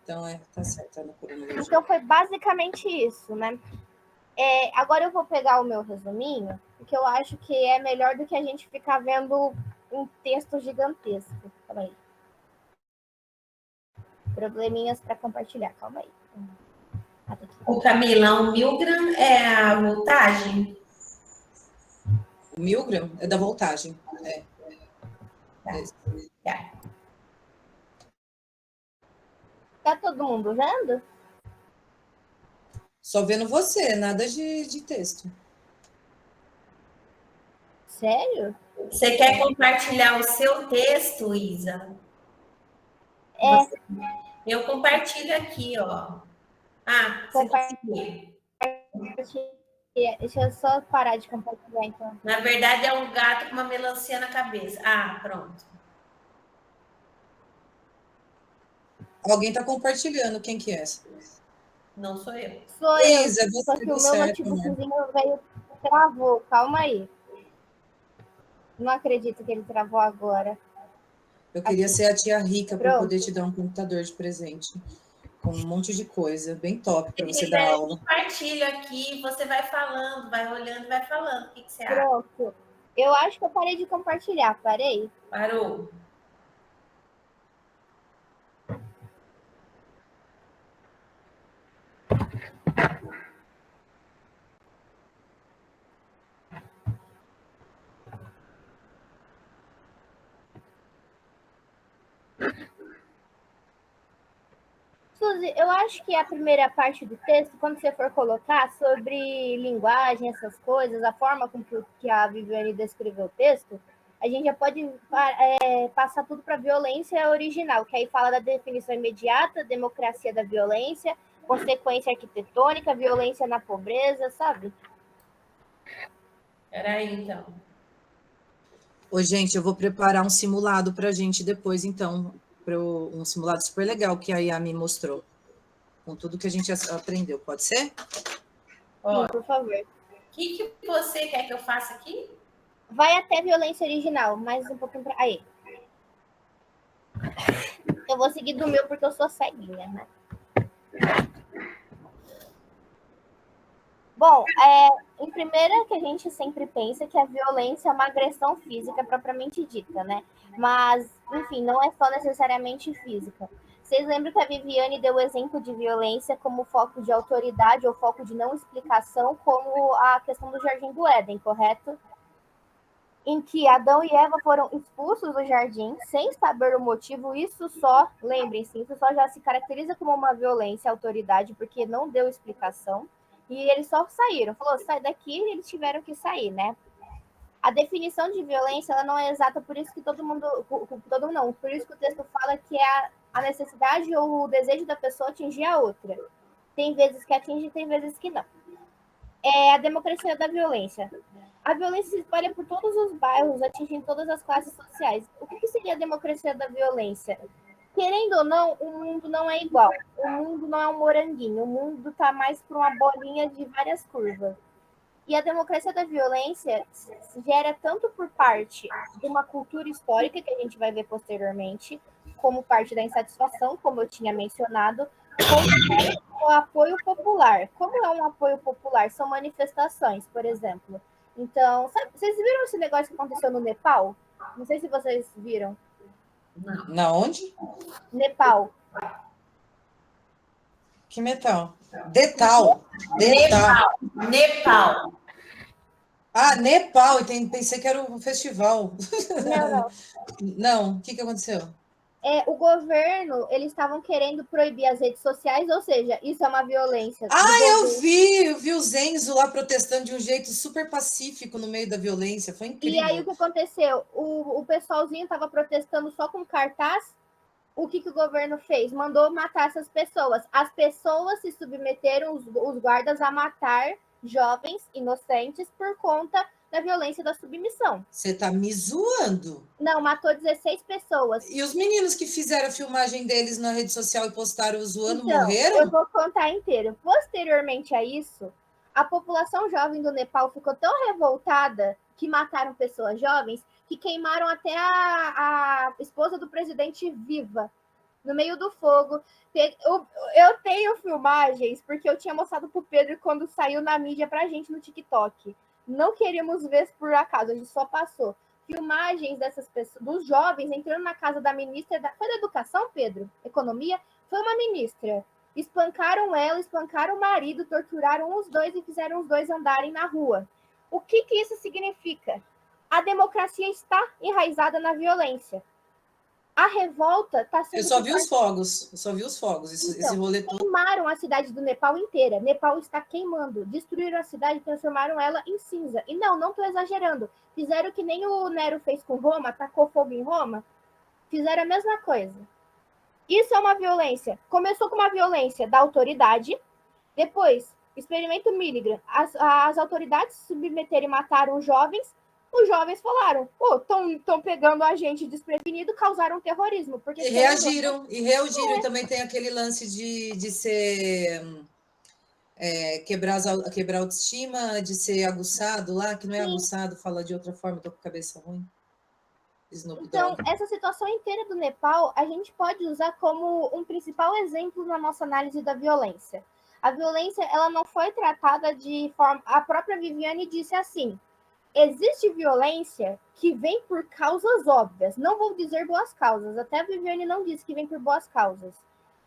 Então, tá certo, na cronologia. Então, foi basicamente isso, né? Agora eu vou pegar o meu resuminho, porque eu acho que é melhor do que a gente ficar vendo um texto gigantesco. Calma aí. Probleminhas para compartilhar, calma aí. O Camila, o Milgram é a voltagem? O Milgram é da voltagem. Tá todo mundo vendo? Só vendo você, nada de texto. Sério? Você quer compartilhar o seu texto, Isa? Eu compartilho aqui, ó. Você conseguiu. Deixa eu só parar de compartilhar, então. Na verdade, é um gato com uma melancia na cabeça. Pronto. Alguém está compartilhando, quem que é? Não sou eu. Sou eu, Isa, só que o meu notebookzinho veio, travou, calma aí. Não acredito que ele travou agora. Eu queria ser a tia rica para poder te dar um computador de presente. Com um monte de coisa, bem top para você dar aula. Eu compartilho aqui, você vai falando, vai olhando, vai falando. O que você acha? Pronto. Eu acho que eu parei de compartilhar, parei? Parou. Suzy, eu acho que a primeira parte do texto, quando você for colocar sobre linguagem, essas coisas, a forma com que a Viviane descreveu o texto, a gente já pode passar tudo para a violência original, que aí fala da definição imediata, democracia da violência, consequência arquitetônica, violência na pobreza, sabe? Peraí, então. Ô, gente, eu vou preparar um simulado para a gente depois, então, um simulado super legal que a IA me mostrou, com tudo que a gente aprendeu, pode ser? Sim, por favor. O que você quer que eu faça aqui? Vai até violência original, mais um pouquinho para... Aí. Eu vou seguir do meu porque eu sou ceguinha, né? Bom, em primeira que a gente sempre pensa que a violência é uma agressão física propriamente dita, né? Mas, enfim, não é só necessariamente física. Vocês lembram que a Viviane deu o exemplo de violência como foco de autoridade ou foco de não explicação, como a questão do Jardim do Éden, correto? Em que Adão e Eva foram expulsos do jardim sem saber o motivo, lembrem-se, isso só já se caracteriza como uma violência à autoridade, porque não deu explicação. E eles só saíram. Falou, sai daqui, e eles tiveram que sair, né? A definição de violência, ela não é exata, por isso que por isso que o texto fala que é a necessidade ou o desejo da pessoa atingir a outra. Tem vezes que atinge, tem vezes que não. É a democracia da violência. A violência se espalha por todos os bairros, atingindo todas as classes sociais. O que seria a democracia da violência? Querendo ou não, o mundo não é igual. O mundo não é um moranguinho. O mundo está mais para uma bolinha de várias curvas. E a democracia da violência se gera tanto por parte de uma cultura histórica, que a gente vai ver posteriormente, como parte da insatisfação, como eu tinha mencionado, como o apoio popular. Como é um apoio popular? São manifestações, por exemplo. Então, vocês viram esse negócio que aconteceu no Nepal? Não sei se vocês viram. Na onde? Nepal. Que metal? Detal. Detal. Nepal. Ah, Nepal. Pensei que era um festival. Não. Não, o que aconteceu? O governo, eles estavam querendo proibir as redes sociais, ou seja, isso é uma violência. Eu vi o Zenzo lá protestando de um jeito super pacífico no meio da violência, foi incrível. E aí o que aconteceu? O pessoalzinho estava protestando só com cartaz. O que o governo fez? Mandou matar essas pessoas. As pessoas se submeteram, os guardas, a matar jovens inocentes por conta da violência da submissão. Você tá me zoando? Não, matou 16 pessoas. E os meninos que fizeram a filmagem deles na rede social e postaram zoando Então, morreram? eu vou contar inteiro. Posteriormente a isso, a população jovem do Nepal ficou tão revoltada que mataram pessoas jovens que queimaram até a esposa do presidente viva, no meio do fogo. Eu tenho filmagens, porque eu tinha mostrado pro Pedro quando saiu na mídia pra gente no TikTok. Não queríamos ver por acaso, a gente só passou. Filmagens dessas pessoas, dos jovens entrando na casa da ministra foi da Educação, Pedro? Economia? Foi uma ministra. Espancaram ela, espancaram o marido, torturaram os dois e fizeram os dois andarem na rua. O que isso significa? A democracia está enraizada na violência. A revolta está sendo... Eu só vi os fogos. Esse rolê todo. Queimaram a cidade do Nepal inteira. Nepal está queimando. Destruíram a cidade e transformaram ela em cinza. E não estou exagerando. Fizeram que nem o Nero fez com Roma, tacou fogo em Roma. Fizeram a mesma coisa. Isso é uma violência. Começou com uma violência da autoridade. Depois, experimento Milgram. As autoridades se submeteram e mataram os jovens. Os jovens falaram, estão pegando a gente desprevenido, causaram terrorismo. Porque E reagiram. E também tem aquele lance de ser... quebrar a autoestima, de ser aguçado lá, que não é aguçado, fala de outra forma, estou com a cabeça ruim. Então, essa situação inteira do Nepal, a gente pode usar como um principal exemplo na nossa análise da violência. A violência, ela não foi tratada de forma... A própria Viviane disse assim, existe violência que vem por causas óbvias. Não vou dizer boas causas. Até a Viviane não disse que vem por boas causas.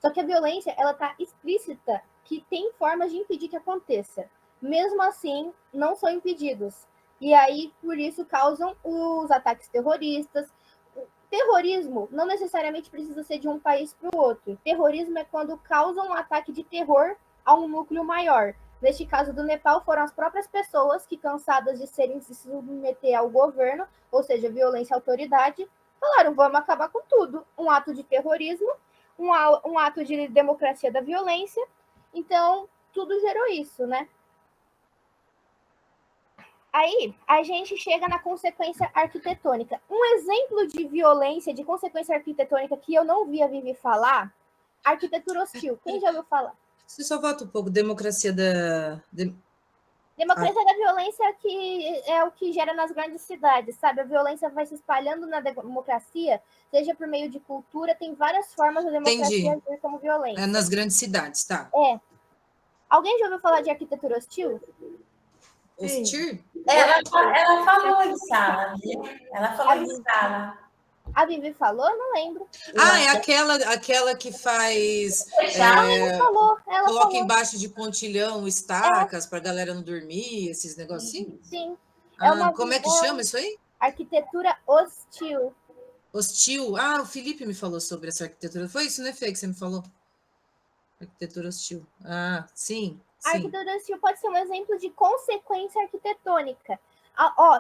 Só que a violência, ela está explícita que tem formas de impedir que aconteça. Mesmo assim, não são impedidos. E aí, por isso, causam os ataques terroristas. O terrorismo não necessariamente precisa ser de um país para o outro. Terrorismo é quando causam um ataque de terror a um núcleo maior. Neste caso do Nepal, foram as próprias pessoas que, cansadas de se submeter ao governo, ou seja, violência e autoridade, falaram, vamos acabar com tudo. Um ato de terrorismo, um ato de democracia da violência. Então, tudo gerou isso, né? Aí, a gente chega na consequência arquitetônica. Um exemplo de violência, de consequência arquitetônica que eu não vi a Vivi falar, arquitetura hostil. Quem já ouviu falar? Você só volta um pouco. Democracia da... Democracia da violência que é o que gera nas grandes cidades, sabe? A violência vai se espalhando na democracia, seja por meio de cultura, tem várias formas da democracia agir como violência. Nas grandes cidades, tá. Alguém já ouviu falar de arquitetura hostil? Hostil? Ela falou em sala, viu? Ela falou em sala. A Vivi falou? Não lembro. É aquela que faz... Ela falou. Coloca embaixo de pontilhão estacas para a galera não dormir, esses negocinhos? Sim. Como é que chama isso aí? Arquitetura hostil. Hostil? O Felipe me falou sobre essa arquitetura. Foi isso, né, Fê, que você me falou? Arquitetura hostil. Sim. A arquitetura hostil pode ser um exemplo de consequência arquitetônica.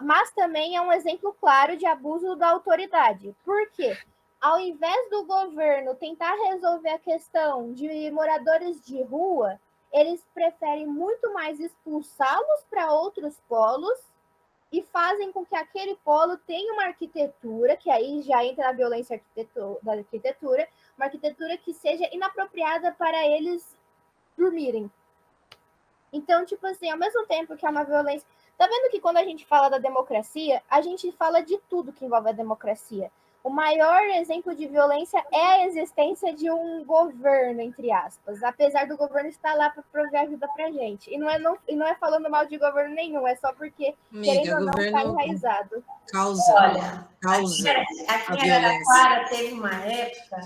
Mas também é um exemplo claro de abuso da autoridade. Por quê? Ao invés do governo tentar resolver a questão de moradores de rua, eles preferem muito mais expulsá-los para outros polos e fazem com que aquele polo tenha uma arquitetura, que aí já entra na violência da arquitetura, uma arquitetura que seja inapropriada para eles dormirem. Então, tipo assim, ao mesmo tempo que é uma violência... Tá vendo que quando a gente fala da democracia, a gente fala de tudo que envolve a democracia. O maior exemplo de violência é a existência de um governo, entre aspas, apesar do governo estar lá para prover ajuda pra gente. E não é falando mal de governo nenhum, é só porque, Amiga, querendo ou não, está governo enraizado. Olha, causa aqui a em violência. Araraquara teve uma época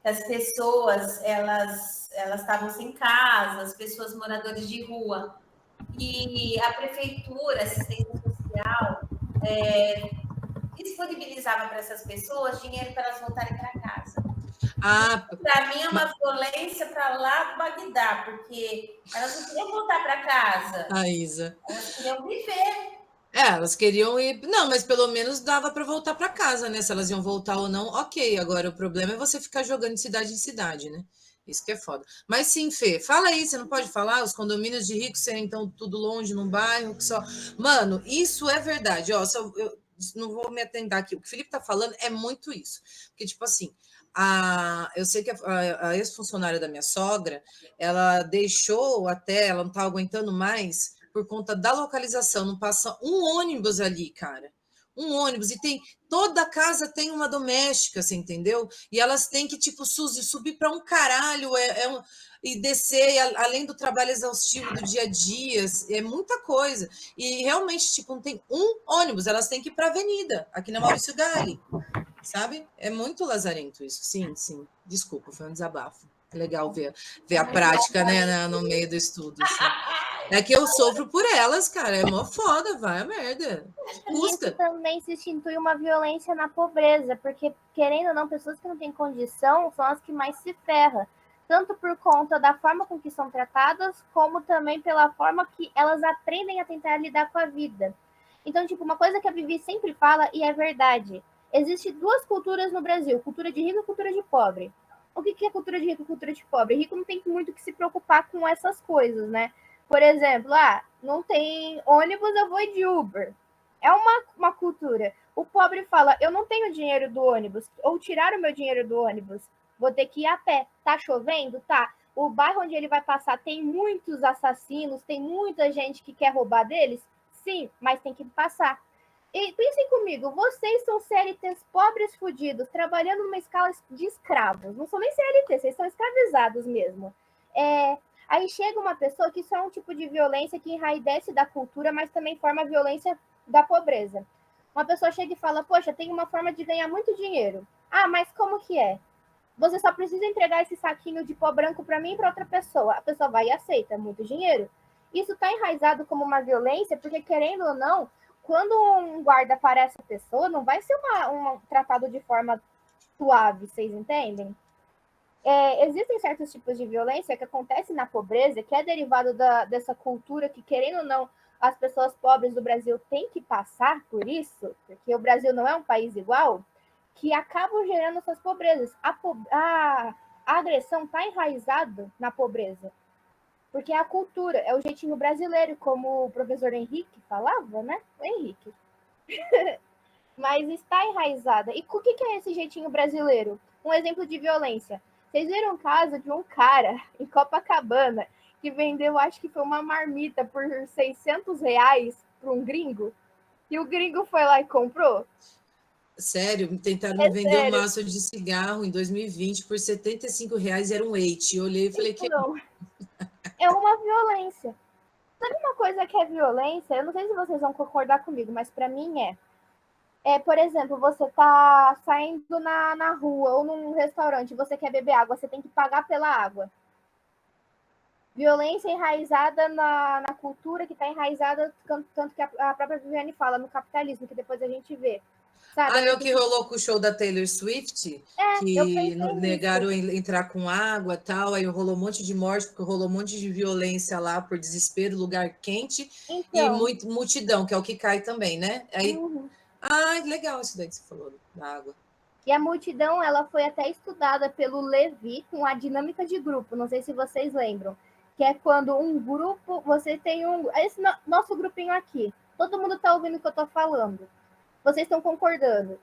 que as pessoas elas estavam sem casa, as pessoas moradores de rua. E a prefeitura, assistência social, disponibilizava para essas pessoas dinheiro para elas voltarem para casa. Ah, Para mim é uma violência para lá do Bagdá, porque elas não queriam voltar para casa, a Isa. elas queriam viver. Elas queriam ir. Não, mas pelo menos dava para voltar para casa, né? Se elas iam voltar ou não, ok. Agora o problema é você ficar jogando de cidade em cidade, né? Isso que é foda. Mas sim, Fê, fala aí, você não pode falar? Os condomínios de ricos serem então tudo longe num bairro que só. Mano, isso é verdade. Ó, eu não vou me atender aqui. O que o Felipe tá falando é muito isso. Porque, tipo assim, eu sei que a ex-funcionária da minha sogra, ela deixou até, ela não tá aguentando mais por conta da localização. Não passa um ônibus ali, cara. Um ônibus. E tem. Toda casa tem uma doméstica, você entendeu? E elas têm que, tipo, subir para um caralho. E descer, além do trabalho exaustivo do dia a dia, é muita coisa. E realmente, tipo, não tem um ônibus, elas têm que ir para a avenida, aqui na Maurício Gali, sabe? É muito lazarento isso. Sim, sim. Desculpa, foi um desabafo. Legal ver a prática, né, no meio do estudo. Assim. É que eu sofro por elas, cara. É mó foda, vai a merda. E isso Custa. também se institui uma violência na pobreza, porque, querendo ou não, pessoas que não têm condição são as que mais se ferram. Tanto por conta da forma com que são tratadas, como também pela forma que elas aprendem a tentar lidar com a vida. Então, tipo, uma coisa que a Vivi sempre fala, e é verdade, existe duas culturas no Brasil, cultura de rico e cultura de pobre. O que é cultura de rico e cultura de pobre? Rico não tem muito que se preocupar com essas coisas, né? Por exemplo, não tem ônibus, eu vou de Uber. É uma cultura. O pobre fala, eu não tenho dinheiro do ônibus, ou tiraram o meu dinheiro do ônibus, vou ter que ir a pé. Tá chovendo? Tá. O bairro onde ele vai passar tem muitos assassinos, tem muita gente que quer roubar deles? Sim, mas tem que passar. E pensem comigo, vocês são CLTs pobres fudidos, trabalhando numa escala de escravos. Não são nem CLT, vocês são escravizados mesmo. Aí chega uma pessoa que isso é um tipo de violência que enraivece da cultura, mas também forma violência da pobreza. Uma pessoa chega e fala, poxa, tem uma forma de ganhar muito dinheiro. Ah, mas como que é? Você só precisa entregar esse saquinho de pó branco para mim e para outra pessoa. A pessoa vai e aceita, muito dinheiro. Isso está enraizado como uma violência, porque querendo ou não, quando um guarda para essa pessoa, não vai ser um tratado de forma suave, vocês entendem? Existem certos tipos de violência que acontecem na pobreza, que é derivado dessa cultura que, querendo ou não, as pessoas pobres do Brasil têm que passar por isso, porque o Brasil não é um país igual, que acabam gerando essas pobrezas. A agressão está enraizada na pobreza, porque é a cultura, é o jeitinho brasileiro, como o professor Henrique falava, né? O Henrique. Mas está enraizada. E o que é esse jeitinho brasileiro? Um exemplo de violência. Vocês viram o caso de um cara em Copacabana que vendeu, acho que foi uma marmita por R$600 para um gringo? E o gringo foi lá e comprou? Sério, tentaram me vender um Sério. maço de cigarro em 2020 por R$75, era um eight. Eu olhei e falei que Então, é uma violência. Sabe uma coisa que é violência? Eu não sei se vocês vão concordar comigo, mas para mim por exemplo, você tá saindo na rua ou num restaurante, você quer beber água, você tem que pagar pela água. Violência enraizada na cultura, que está enraizada, tanto que a própria Viviane fala, no capitalismo, que depois a gente vê. Sabe? é o que rolou com o show da Taylor Swift, Eu que pensei negaram nisso. entrar com água e tal, aí rolou um monte de morte, porque rolou um monte de violência lá por desespero, lugar quente, e Então, multidão, que é o que cai também, né? Aí, uhum. Legal isso daí que você falou, da água. E a multidão, ela foi até estudada pelo Levi com a dinâmica de grupo, não sei se vocês lembram. que é quando um grupo, você tem esse nosso grupinho aqui, todo mundo está ouvindo o que eu estou falando, vocês estão concordando.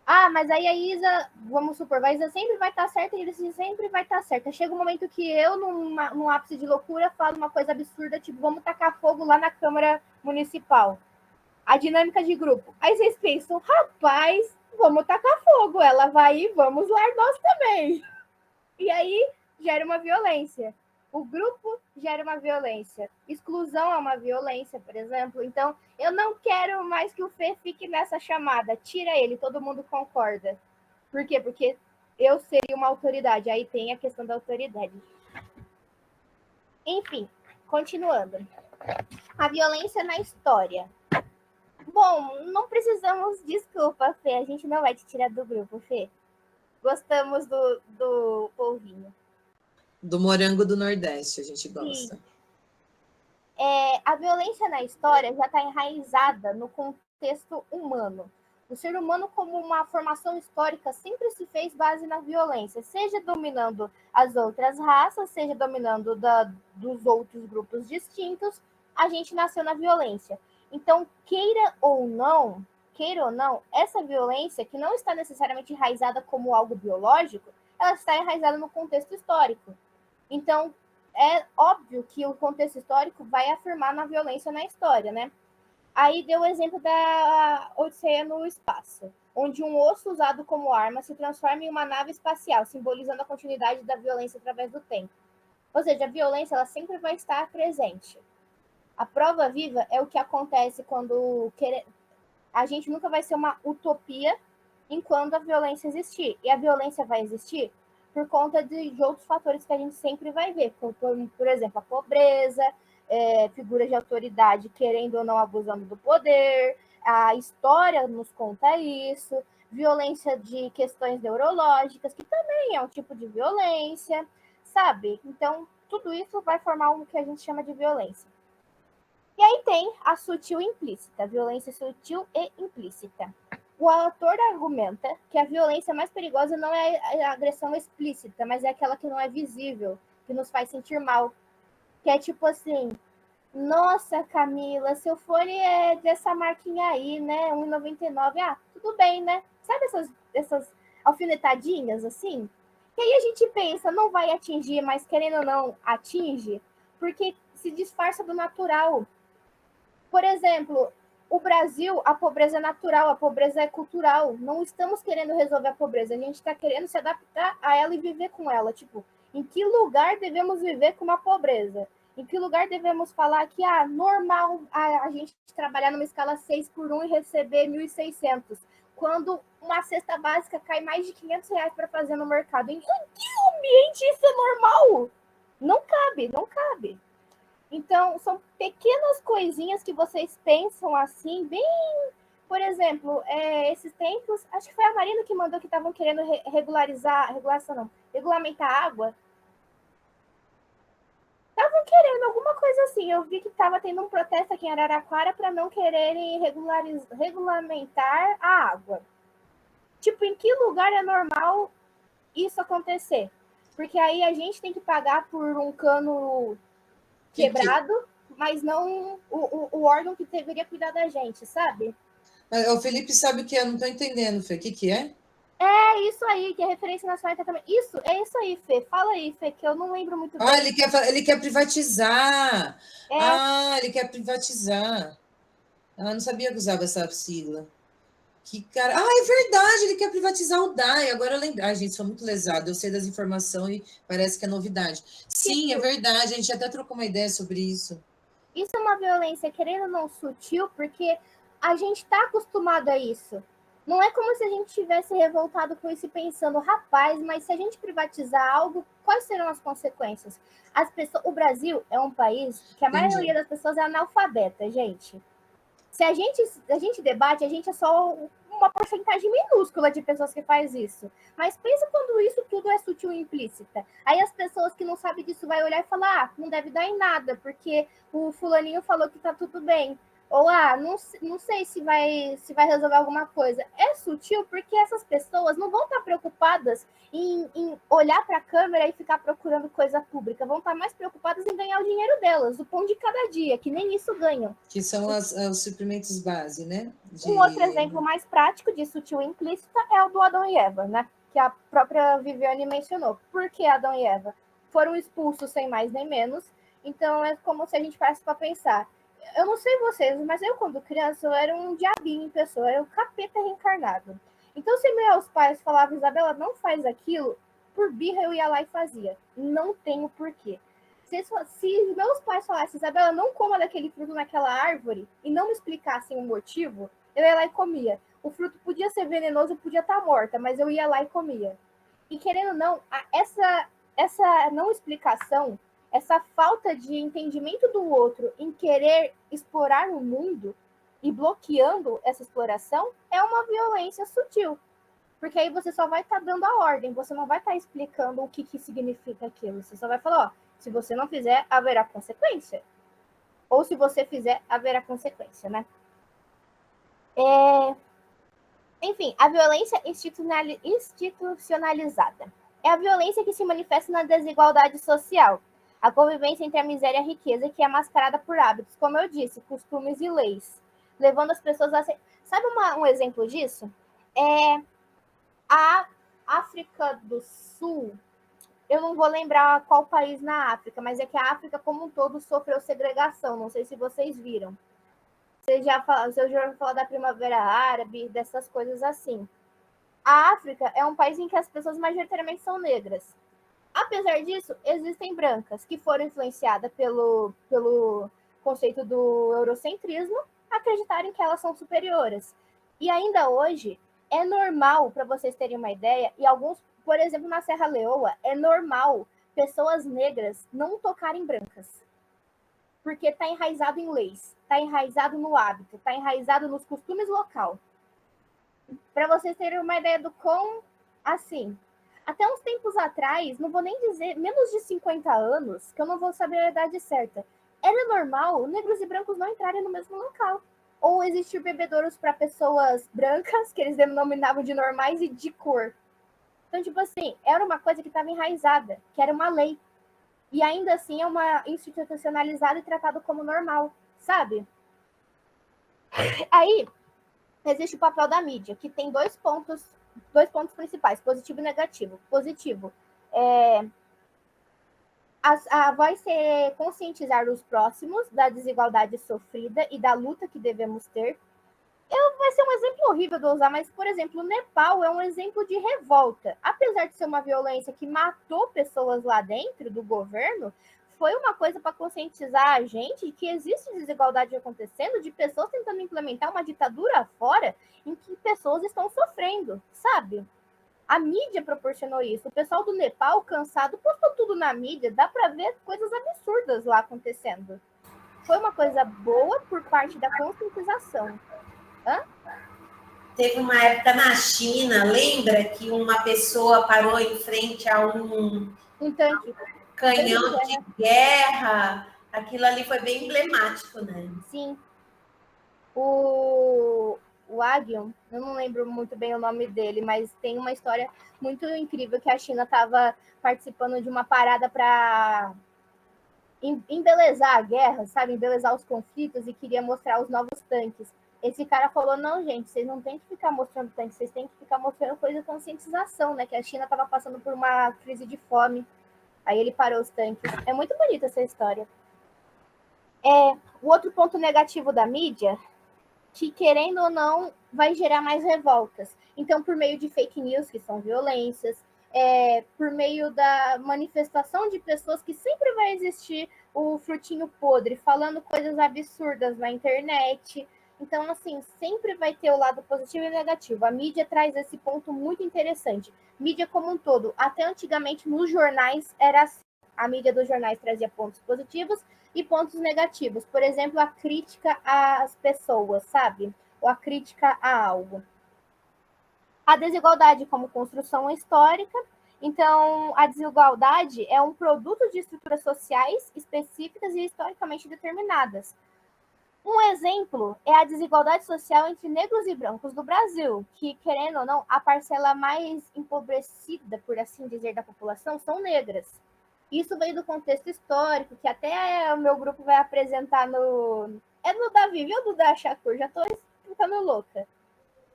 Ah, mas aí a Isa, vamos supor, a Isa sempre vai estar certa e ele sempre vai estar certa. Chega um momento que eu, num ápice de loucura, falo uma coisa absurda, tipo, vamos tacar fogo lá na Câmara Municipal. A dinâmica de grupo. Aí vocês pensam, rapaz, vamos tacar fogo. Ela vai e vamos lá nós também. E aí gera uma violência. O grupo gera uma violência. Exclusão é uma violência, por exemplo. Então, eu não quero mais que o Fê fique nessa chamada. Tira ele, todo mundo concorda. Por quê? Porque eu seria uma autoridade. Aí tem a questão da autoridade. Enfim, continuando. A violência na história. Bom, não precisamos... Desculpa, Fê. A gente não vai te tirar do grupo, Fê. Gostamos do polvinho. Do morango do Nordeste, a gente gosta. A violência na história já está enraizada no contexto humano. O ser humano, como uma formação histórica, sempre se fez base na violência, seja dominando as outras raças, seja dominando dos outros grupos distintos, a gente nasceu na violência. Então, queira ou não, essa violência, que não está necessariamente enraizada como algo biológico, ela está enraizada no contexto histórico. Então, é óbvio que o contexto histórico vai afirmar na violência na história, né? Aí deu o exemplo da Odisseia no espaço, onde um osso usado como arma se transforma em uma nave espacial, simbolizando a continuidade da violência através do tempo. Ou seja, a violência ela sempre vai estar presente. A prova viva é o que acontece quando a gente nunca vai ser uma utopia enquanto a violência existir. E a violência vai existir por conta de outros fatores que a gente sempre vai ver, por exemplo, a pobreza, figuras de autoridade querendo ou não abusando do poder, a história nos conta isso, violência de questões neurológicas, que também é um tipo de violência, sabe? Então, tudo isso vai formar o que a gente chama de violência. E aí tem a sutil e implícita, a violência sutil e implícita. O autor argumenta que a violência mais perigosa não é a agressão explícita, mas é aquela que não é visível, que nos faz sentir mal. Que é tipo assim, nossa, Camila, seu fone é dessa marquinha aí, né? 1,99. Ah, tudo bem, né? Sabe essas alfinetadinhas assim? E aí a gente pensa, não vai atingir, mas querendo ou não, atinge, porque se disfarça do natural. Por exemplo, o Brasil, a pobreza é natural, a pobreza é cultural. Não estamos querendo resolver a pobreza, a gente está querendo se adaptar a ela e viver com ela. Tipo, em que lugar devemos viver com uma pobreza? Em que lugar devemos falar que normal a gente trabalhar numa escala 6x1 e receber 1.600, quando uma cesta básica cai mais de R$500 para fazer no mercado? Em que ambiente isso é normal? Não cabe, não cabe. Então, são pequenas coisinhas que vocês pensam assim, bem... Por exemplo, esses tempos, acho que foi a Marina que mandou que estavam querendo regulamentar a água. Estavam querendo alguma coisa assim. Eu vi que estava tendo um protesto aqui em Araraquara para não quererem regulamentar a água. Tipo, em que lugar é normal isso acontecer? Porque aí a gente tem que pagar por um cano quebrado, mas não o órgão que deveria cuidar da gente, sabe? O Felipe sabe o que é, não estou entendendo, Fê. O que é? É isso aí, que é referência nacional e tratamento. É isso aí, Fê. Fala aí, Fê, que eu não lembro muito bem. Ele quer privatizar. Ele quer privatizar. Não sabia que usava essa sigla. Que cara... é verdade, ele quer privatizar o DAI. Agora eu lembro. Gente, sou muito lesada. Eu sei das informações e parece que é novidade. Sim, é verdade. A gente até trocou uma ideia sobre isso. Isso é uma violência, querendo ou não, sutil, porque a gente está acostumado a isso. Não é como se a gente tivesse revoltado com isso e pensando, rapaz, mas se a gente privatizar algo, quais serão as consequências? O Brasil é um país que a maioria das pessoas é analfabeta, gente. Se a gente debate, a gente é só uma porcentagem minúscula de pessoas que faz isso. Mas pensa quando isso tudo é sutil e implícita. Aí as pessoas que não sabem disso vai olhar e falar, não deve dar em nada, porque o fulaninho falou que tá tudo bem. Ou, não sei se vai resolver alguma coisa. É sutil porque essas pessoas não vão estar preocupadas em olhar para a câmera e ficar procurando coisa pública. Vão estar mais preocupadas em ganhar o dinheiro delas, o pão de cada dia, que nem isso ganham. Que são os suprimentos base, né? Um outro exemplo mais prático de sutil e implícita é o do Adão e Eva, né? Que a própria Viviane mencionou. Por que Adão e Eva? Foram expulsos sem mais nem menos. Então é como se a gente parasse para pensar. Eu não sei vocês, mas eu, quando criança, eu era um diabinho em pessoa, eu era um capeta reencarnado. Então, se meus pais falavam, Isabela, não faz aquilo, por birra eu ia lá e fazia. Não tenho porquê. Se meus pais falassem, Isabela, não coma daquele fruto naquela árvore, e não me explicassem o motivo, eu ia lá e comia. O fruto podia ser venenoso, podia estar morta, mas eu ia lá e comia. E querendo ou não, essa não explicação, essa falta de entendimento do outro em querer explorar o mundo e bloqueando essa exploração é uma violência sutil. Porque aí você só vai estar dando a ordem, você não vai estar explicando o que significa aquilo. Você só vai falar, se você não fizer, haverá consequência. Ou se você fizer, haverá consequência, né? Enfim, a violência institucionalizada. É a violência que se manifesta na desigualdade social. A convivência entre a miséria e a riqueza, que é mascarada por hábitos, como eu disse, costumes e leis, levando as pessoas a... Sabe um exemplo disso? A África do Sul, eu não vou lembrar qual país na África, mas é que a África como um todo sofreu segregação, não sei se vocês viram. Você já ouviu falar da Primavera Árabe, dessas coisas assim. A África é um país em que as pessoas majoritariamente são negras. Apesar disso, existem brancas que foram influenciadas pelo conceito do eurocentrismo, acreditarem que elas são superiores. E ainda hoje, é normal, para vocês terem uma ideia, e alguns, por exemplo, na Serra Leoa, é normal pessoas negras não tocarem brancas. Porque está enraizado em leis, está enraizado no hábito, está enraizado nos costumes local. Para vocês terem uma ideia do quão, assim, até uns tempos atrás, não vou nem dizer, menos de 50 anos, que eu não vou saber a idade certa, era normal negros e brancos não entrarem no mesmo local. Ou existir bebedouros para pessoas brancas, que eles denominavam de normais, e de cor. Então, tipo assim, era uma coisa que estava enraizada, que era uma lei. E ainda assim é uma institucionalizada e tratado como normal, sabe? Aí, existe o papel da mídia, que tem dois pontos principais, positivo e negativo. Positivo, vai ser conscientizar os próximos da desigualdade sofrida e da luta que devemos ter. Vai ser um exemplo horrível de usar, mas, por exemplo, o Nepal é um exemplo de revolta. Apesar de ser uma violência que matou pessoas lá dentro do governo, foi uma coisa para conscientizar a gente que existe desigualdade acontecendo, de pessoas tentando implementar uma ditadura fora em que pessoas estão sofrendo, sabe? A mídia proporcionou isso. O pessoal do Nepal, cansado, postou tudo na mídia. Dá para ver coisas absurdas lá acontecendo. Foi uma coisa boa por parte da conscientização. Teve uma época na China, lembra que uma pessoa parou em frente a um tanque, canhão de guerra? Aquilo ali foi bem emblemático, né? Sim. O Agion, eu não lembro muito bem o nome dele, mas tem uma história muito incrível que a China estava participando de uma parada para embelezar a guerra, sabe? Embelezar os conflitos e queria mostrar os novos tanques. Esse cara falou, não, gente, vocês não têm que ficar mostrando tanques, vocês têm que ficar mostrando coisa de conscientização, né? Que a China estava passando por uma crise de fome. Aí ele parou os tanques. É muito bonita essa história. O outro ponto negativo da mídia, que querendo ou não, vai gerar mais revoltas. Então, por meio de fake news, que são violências, por meio da manifestação de pessoas que sempre vai existir o frutinho podre, falando coisas absurdas na internet. Então, assim, sempre vai ter o lado positivo e negativo. A mídia traz esse ponto muito interessante. Mídia como um todo. Até antigamente, nos jornais, era assim. A mídia dos jornais trazia pontos positivos e pontos negativos. Por exemplo, a crítica às pessoas, sabe? Ou a crítica a algo. A desigualdade como construção histórica. Então, a desigualdade é um produto de estruturas sociais específicas e historicamente determinadas. Um exemplo é a desigualdade social entre negros e brancos do Brasil, que, querendo ou não, a parcela mais empobrecida, por assim dizer, da população são negras. Isso veio do contexto histórico, que até o meu grupo vai apresentar no... É no da Vivi ou do da Shakur? Já estou ficando louca.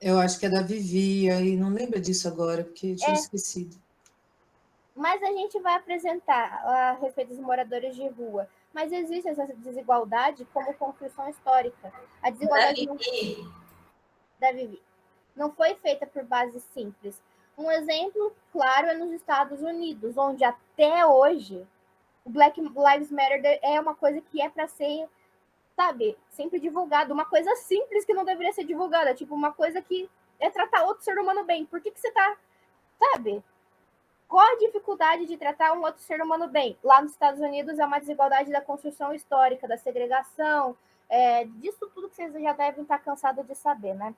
Eu acho que é da Vivi, aí não lembro disso agora, porque eu tinha esquecido. Mas a gente vai apresentar a respeito dos moradores de rua. Mas existe essa desigualdade como construção histórica. A desigualdade da Vivi não foi feita por base simples. Um exemplo claro é nos Estados Unidos, onde até hoje o Black Lives Matter é uma coisa que é para ser, sabe, sempre divulgado. Uma coisa simples que não deveria ser divulgada. Tipo, uma coisa que é tratar outro ser humano bem. Por que você tá, sabe? Qual a dificuldade de tratar um outro ser humano bem? Lá nos Estados Unidos é uma desigualdade da construção histórica, da segregação, disso tudo que vocês já devem estar cansados de saber, né?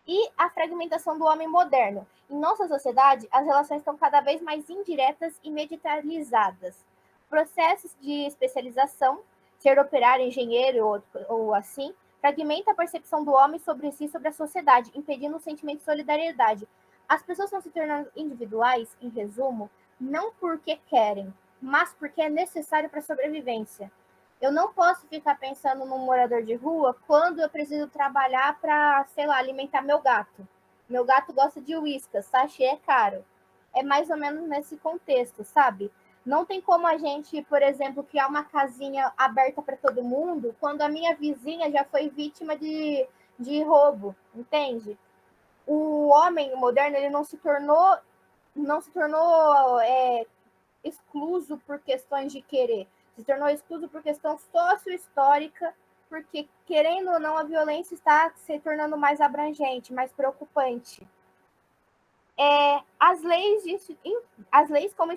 E a fragmentação do homem moderno. Em nossa sociedade, as relações estão cada vez mais indiretas e medicalizadas. Processos de especialização, ser operário, engenheiro ou assim, fragmenta a percepção do homem sobre si e sobre a sociedade, impedindo o sentimento de solidariedade. As pessoas estão se tornando individuais, em resumo, não porque querem, mas porque é necessário para a sobrevivência. Eu não posso ficar pensando num morador de rua quando eu preciso trabalhar para, sei lá, alimentar meu gato. Meu gato gosta de uíscas, sachê é caro. É mais ou menos nesse contexto, sabe? Não tem como a gente, por exemplo, criar uma casinha aberta para todo mundo quando a minha vizinha já foi vítima de roubo, entende? O homem moderno ele não se tornou excluso por questões de querer, se tornou excluso por questão sociohistórica, porque, querendo ou não, a violência está se tornando mais abrangente, mais preocupante. As leis como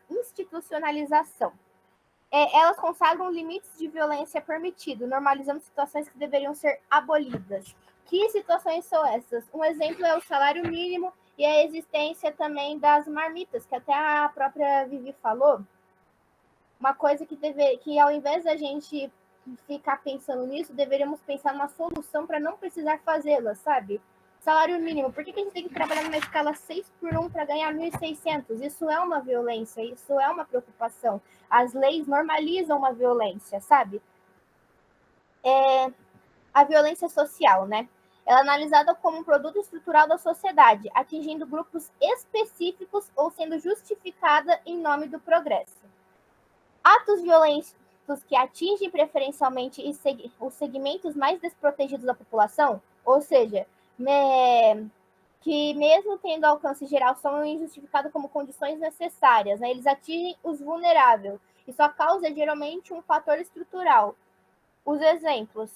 institucionalização, elas consagram limites de violência permitido, normalizando situações que deveriam ser abolidas. Que situações são essas? Um exemplo é o salário mínimo e a existência também das marmitas, que até a própria Vivi falou. Uma coisa que ao invés da gente ficar pensando nisso, deveríamos pensar numa solução para não precisar fazê-la, sabe? Salário mínimo. Por que a gente tem que trabalhar numa escala 6x1 para ganhar 1.600? Isso é uma violência, isso é uma preocupação. As leis normalizam uma violência, sabe? A violência social, né? Ela é analisada como um produto estrutural da sociedade, atingindo grupos específicos ou sendo justificada em nome do progresso. Atos violentos que atingem preferencialmente os segmentos mais desprotegidos da população, ou seja, que mesmo tendo alcance geral são injustificados como condições necessárias, né? Eles atingem os vulneráveis, e sua causa é geralmente um fator estrutural. Os exemplos: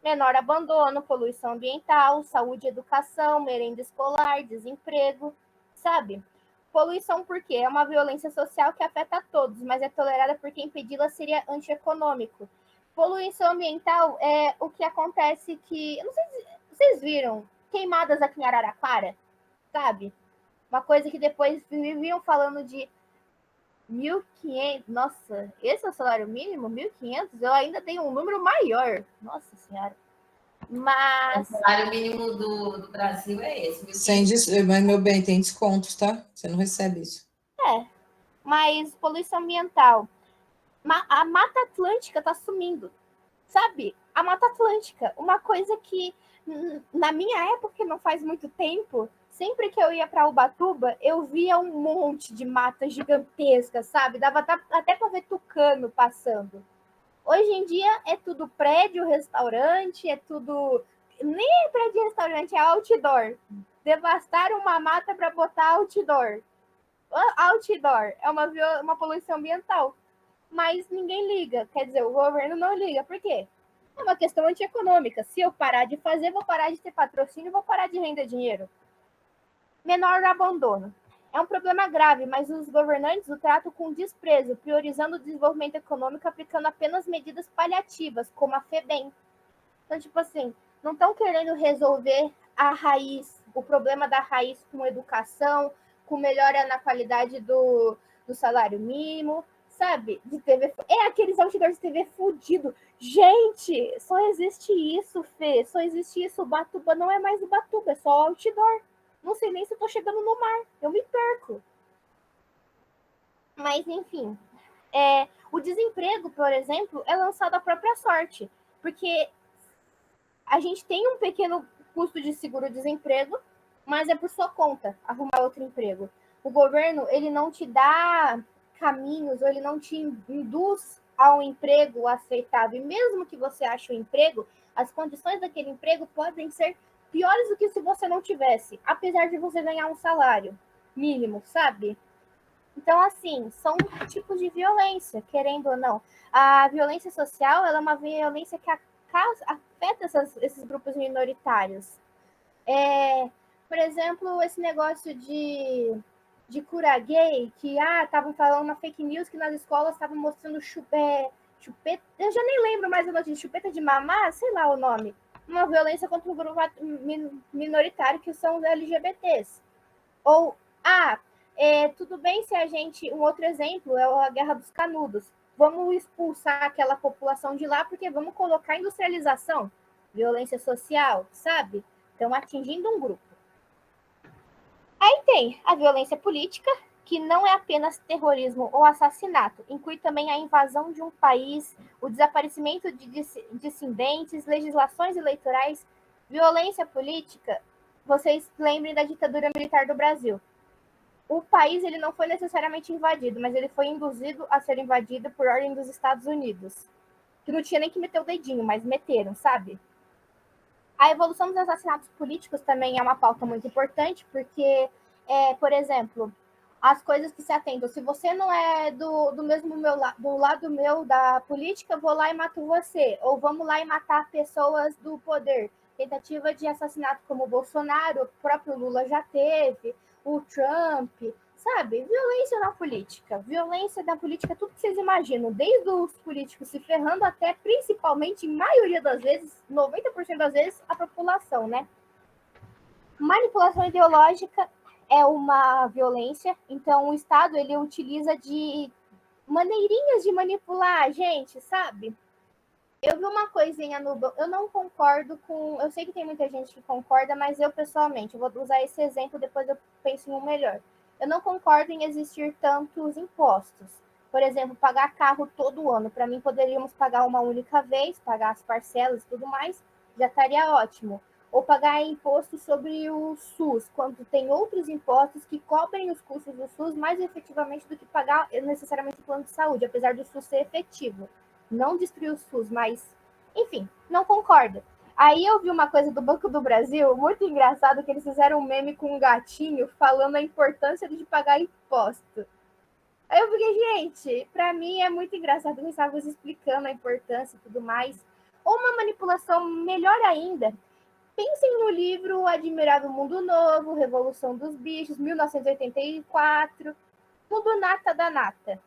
menor abandono, poluição ambiental, saúde e educação, merenda escolar, desemprego, sabe? Poluição por quê? É uma violência social que afeta a todos, mas é tolerada porque impedi-la seria antieconômico. Poluição ambiental é o que acontece que... Não sei se vocês viram queimadas aqui em Araraquara, sabe? Uma coisa que depois viviam falando de 1.500. Nossa, esse é o salário mínimo? 1.500? Eu ainda tenho um número maior. Nossa Senhora. Mas... O salário mínimo do Brasil é esse. Mas, meu bem, tem descontos, tá? Você não recebe isso. Mas poluição ambiental. A Mata Atlântica está sumindo, sabe? A Mata Atlântica, uma coisa que na minha época, não faz muito tempo, sempre que eu ia para Ubatuba, eu via um monte de mata gigantesca, sabe? Dava até para ver tucano passando. Hoje em dia é tudo prédio, restaurante, é tudo... Nem é prédio, restaurante, é outdoor. Devastaram uma mata para botar outdoor. Outdoor é uma poluição ambiental. Mas ninguém liga, quer dizer, o governo não liga. Por quê? É uma questão antieconômica. Se eu parar de fazer, vou parar de ter patrocínio, vou parar de render dinheiro. Menor abandono. É um problema grave, mas os governantes o tratam com desprezo, priorizando o desenvolvimento econômico, aplicando apenas medidas paliativas, como a FEBEM. Então, tipo assim, não estão querendo resolver a raiz, o problema da raiz com educação, com melhora na qualidade do salário mínimo, sabe? De TV. É aqueles outdoors de TV fudido. Gente, só existe isso, Fê. Só existe isso. Ubatuba não é mais Ubatuba, é só outdoor. Não sei nem se eu tô chegando no mar. Eu me perco. Mas, enfim. O desemprego, por exemplo, é lançado à própria sorte. Porque a gente tem um pequeno custo de seguro-desemprego, mas é por sua conta arrumar outro emprego. O governo, ele não te dá caminhos, ou ele não te induz a um emprego aceitável. E mesmo que você ache um emprego, as condições daquele emprego podem ser piores do que se você não tivesse, apesar de você ganhar um salário mínimo, sabe? Então, assim, são tipos de violência, querendo ou não. A violência social, ela é uma violência que afeta esses grupos minoritários. Por exemplo, esse negócio de cura gay, que estavam falando uma fake news que nas escolas estavam mostrando chupeta, eu já nem lembro mais o nome, chupeta de mamar, sei lá o nome. Uma violência contra um grupo minoritário que são os LGBTs. Ou, tudo bem se a gente... Um outro exemplo é a Guerra dos Canudos. Vamos expulsar aquela população de lá porque vamos colocar industrialização, violência social, sabe? Estão atingindo um grupo. Aí tem a violência política, que não é apenas terrorismo ou assassinato, inclui também a invasão de um país, o desaparecimento de dissidentes, legislações eleitorais. Violência política, vocês lembrem da ditadura militar do Brasil. O país ele não foi necessariamente invadido, mas ele foi induzido a ser invadido por ordem dos Estados Unidos. Que não tinha nem que meter o dedinho, mas meteram, sabe? A evolução dos assassinatos políticos também é uma pauta muito importante, porque, por exemplo, as coisas que se atentam. Se você não é do lado meu da política, eu vou lá e mato você. Ou vamos lá e matar pessoas do poder. Tentativa de assassinato como o Bolsonaro, o próprio Lula já teve, o Trump, sabe? Violência na política. Violência na política, tudo que vocês imaginam. Desde os políticos se ferrando até, principalmente, maioria das vezes, 90% das vezes, a população, né? Manipulação ideológica é uma violência. Então, o Estado, ele utiliza de maneirinhas de manipular a gente, sabe? Eu vi uma coisinha eu não concordo com... Eu sei que tem muita gente que concorda, mas eu, pessoalmente, eu vou usar esse exemplo, depois eu penso em um melhor. Eu não concordo em existir tantos impostos. Por exemplo, pagar carro todo ano. Para mim, poderíamos pagar uma única vez, pagar as parcelas e tudo mais, já estaria ótimo. Ou pagar imposto sobre o SUS, quando tem outros impostos que cobrem os custos do SUS mais efetivamente do que pagar necessariamente o plano de saúde, apesar do SUS ser efetivo. Não destruir o SUS, mas, enfim, não concordo. Aí eu vi uma coisa do Banco do Brasil, muito engraçado, que eles fizeram um meme com um gatinho falando a importância de pagar imposto. Aí eu fiquei, gente, para mim é muito engraçado que eles estavam explicando a importância e tudo mais. Ou uma manipulação melhor ainda. Pensem no livro Admirável Mundo Novo, Revolução dos Bichos, 1984, tudo nata da nata.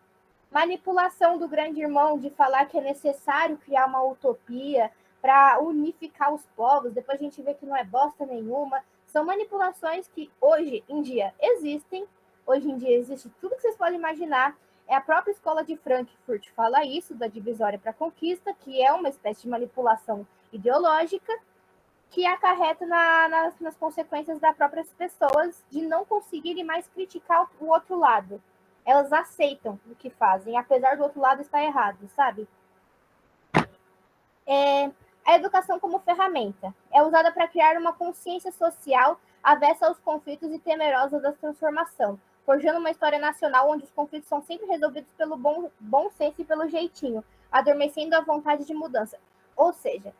Manipulação do grande irmão de falar que é necessário criar uma utopia para unificar os povos, depois a gente vê que não é bosta nenhuma. São manipulações que hoje em dia existem, hoje em dia existe tudo que vocês podem imaginar. É a própria escola de Frankfurt fala isso, da divisória para a conquista, que é uma espécie de manipulação ideológica, que acarreta nas consequências das próprias pessoas de não conseguirem mais criticar o outro lado. Elas aceitam o que fazem, apesar do outro lado estar errado, sabe? A educação como ferramenta é usada para criar uma consciência social avessa aos conflitos e temerosa da transformação, forjando uma história nacional onde os conflitos são sempre resolvidos pelo bom senso e pelo jeitinho, adormecendo a vontade de mudança. Ou seja,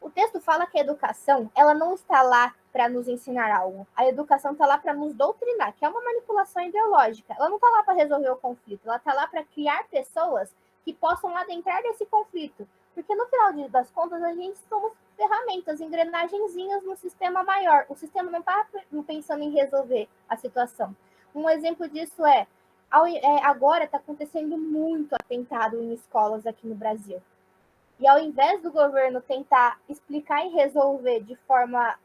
o texto fala que a educação ela não está lá para nos ensinar algo. A educação está lá para nos doutrinar, que é uma manipulação ideológica. Ela não está lá para resolver o conflito, ela está lá para criar pessoas que possam adentrar nesse conflito. Porque no final das contas, a gente somos ferramentas, engrenagenzinhas no sistema maior. O sistema não está pensando em resolver a situação. Um exemplo disso agora está acontecendo muito atentado em escolas aqui no Brasil. E ao invés do governo tentar explicar e resolver de forma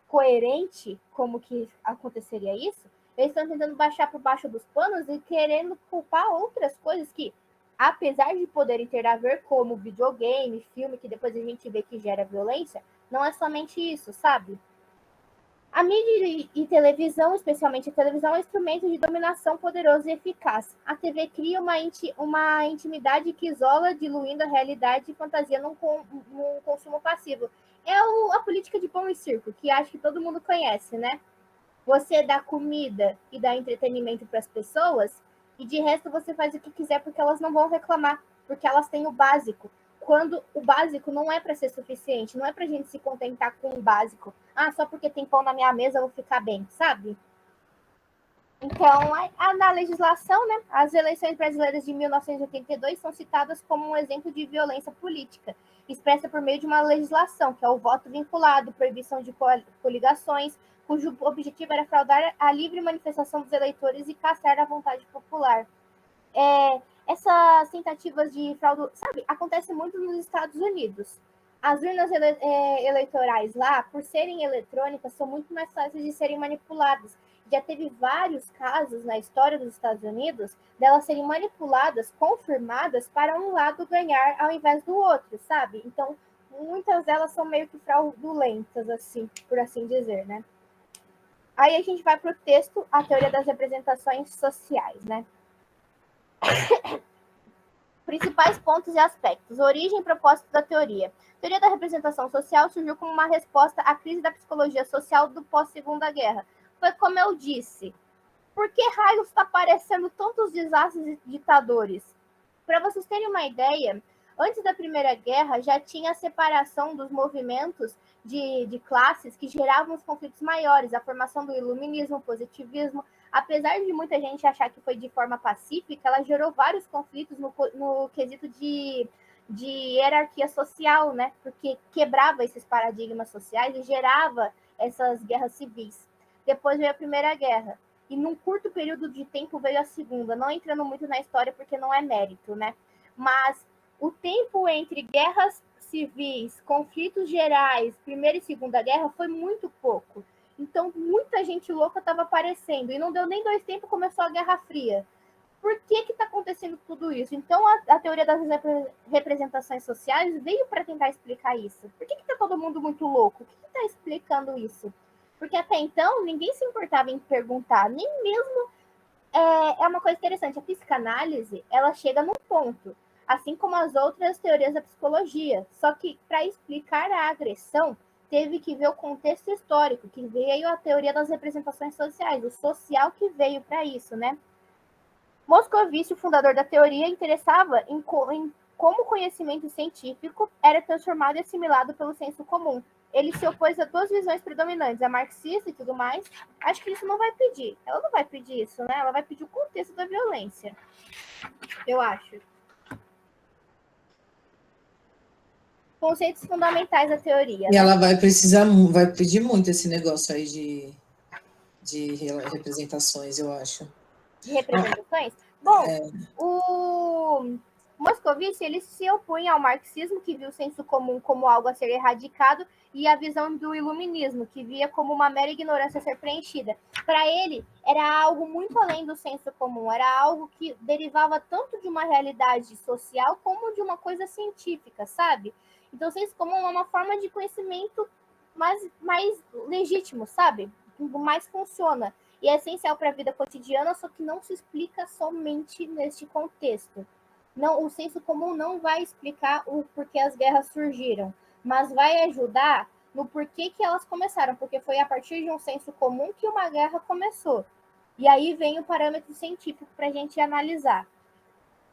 coerente como que aconteceria isso, eles estão tentando baixar por baixo dos panos e querendo culpar outras coisas que apesar de poderem ter a ver como videogame, filme, que depois a gente vê que gera violência, não é somente isso, sabe? A mídia e televisão, especialmente a televisão, é um instrumento de dominação poderoso e eficaz. A TV cria uma intimidade que isola, diluindo a realidade e fantasia num consumo passivo. É a política de pão e circo, que acho que todo mundo conhece, né? Você dá comida e dá entretenimento para as pessoas, e de resto você faz o que quiser porque elas não vão reclamar, porque elas têm o básico. Quando o básico não é para ser suficiente, não é para a gente se contentar com o básico. Ah, só porque tem pão na minha mesa eu vou ficar bem, sabe? Então, na legislação, né, as eleições brasileiras de 1982 são citadas como um exemplo de violência política, expressa por meio de uma legislação, que é o voto vinculado, proibição de coligações, cujo objetivo era fraudar a livre manifestação dos eleitores e castrar a vontade popular. Essas tentativas de fraude, sabe, acontece muito nos Estados Unidos. As urnas eleitorais lá, por serem eletrônicas, são muito mais fáceis de serem manipuladas. Já teve vários casos na história dos Estados Unidos delas serem manipuladas, confirmadas, para um lado ganhar ao invés do outro, sabe? Então, muitas delas são meio que fraudulentas, assim, por assim dizer, né? Aí a gente vai para o texto, a teoria das representações sociais, né? Principais pontos e aspectos. Origem e propósito da teoria. A teoria da representação social surgiu como uma resposta à crise da psicologia social do pós-Segunda Guerra. Foi como eu disse. Por que raios está aparecendo tantos desastres e ditadores? Para vocês terem uma ideia, antes da Primeira Guerra já tinha a separação dos movimentos de classes que geravam os conflitos maiores, a formação do iluminismo, o positivismo. Apesar de muita gente achar que foi de forma pacífica, ela gerou vários conflitos no quesito de hierarquia social, né? Porque quebrava esses paradigmas sociais e gerava essas guerras civis. Depois veio a Primeira Guerra. E num curto período de tempo veio a Segunda, não entrando muito na história porque não é mérito, né? Mas o tempo entre guerras civis, conflitos gerais, Primeira e Segunda Guerra foi muito pouco. Então, muita gente louca estava aparecendo. E não deu nem 2 tempos, começou a Guerra Fria. Por que está acontecendo tudo isso? Então, a teoria das representações sociais veio para tentar explicar isso. Por que está todo mundo muito louco? O que está explicando isso? Porque até então, ninguém se importava em perguntar, nem mesmo... É uma coisa interessante, a psicanálise, ela chega num ponto, assim como as outras teorias da psicologia. Só que, para explicar a agressão, teve que ver o contexto histórico, que veio a teoria das representações sociais, o social que veio para isso, né? Moscovici, o fundador da teoria, interessava em como o conhecimento científico era transformado e assimilado pelo senso comum. Ele se opôs a 2 visões predominantes, a marxista e tudo mais. Acho que isso não vai pedir. Ela não vai pedir isso, né? Ela vai pedir o contexto da violência. Eu acho. Conceitos fundamentais da teoria. E ela vai precisar, vai pedir muito esse negócio aí de representações, eu acho. De representações? Bom, o Moscovici, ele se opunha ao marxismo, que viu o senso comum como algo a ser erradicado, e a visão do iluminismo, que via como uma mera ignorância a ser preenchida. Para ele, era algo muito além do senso comum, era algo que derivava tanto de uma realidade social como de uma coisa científica, sabe? Então, o senso comum é uma forma de conhecimento mais legítimo, sabe? Mais funciona. E é essencial para a vida cotidiana, só que não se explica somente neste contexto. Não, o senso comum não vai explicar o porquê as guerras surgiram, mas vai ajudar no porquê que elas começaram, porque foi a partir de um senso comum que uma guerra começou. E aí vem o parâmetro científico para a gente analisar.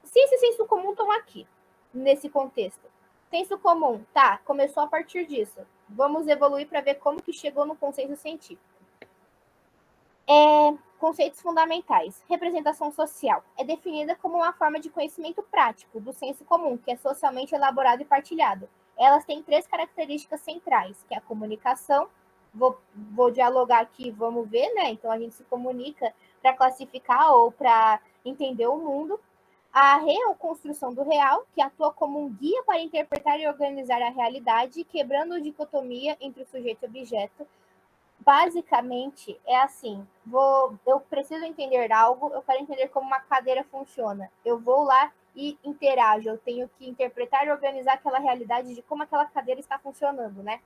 Se esse senso comum estão aqui, nesse contexto, senso comum, tá, começou a partir disso. Vamos evoluir para ver como que chegou no consenso científico. Conceitos fundamentais. Representação social é definida como uma forma de conhecimento prático do senso comum, que é socialmente elaborado e partilhado. Elas têm 3 características centrais, que é a comunicação. Vou dialogar aqui, vamos ver, né? Então, a gente se comunica para classificar ou para entender o mundo. A reconstrução do real, que atua como um guia para interpretar e organizar a realidade, quebrando a dicotomia entre o sujeito e o objeto. Basicamente, é assim, eu preciso entender algo, eu quero entender como uma cadeira funciona. Eu vou lá e interajo, eu tenho que interpretar e organizar aquela realidade de como aquela cadeira está funcionando, né?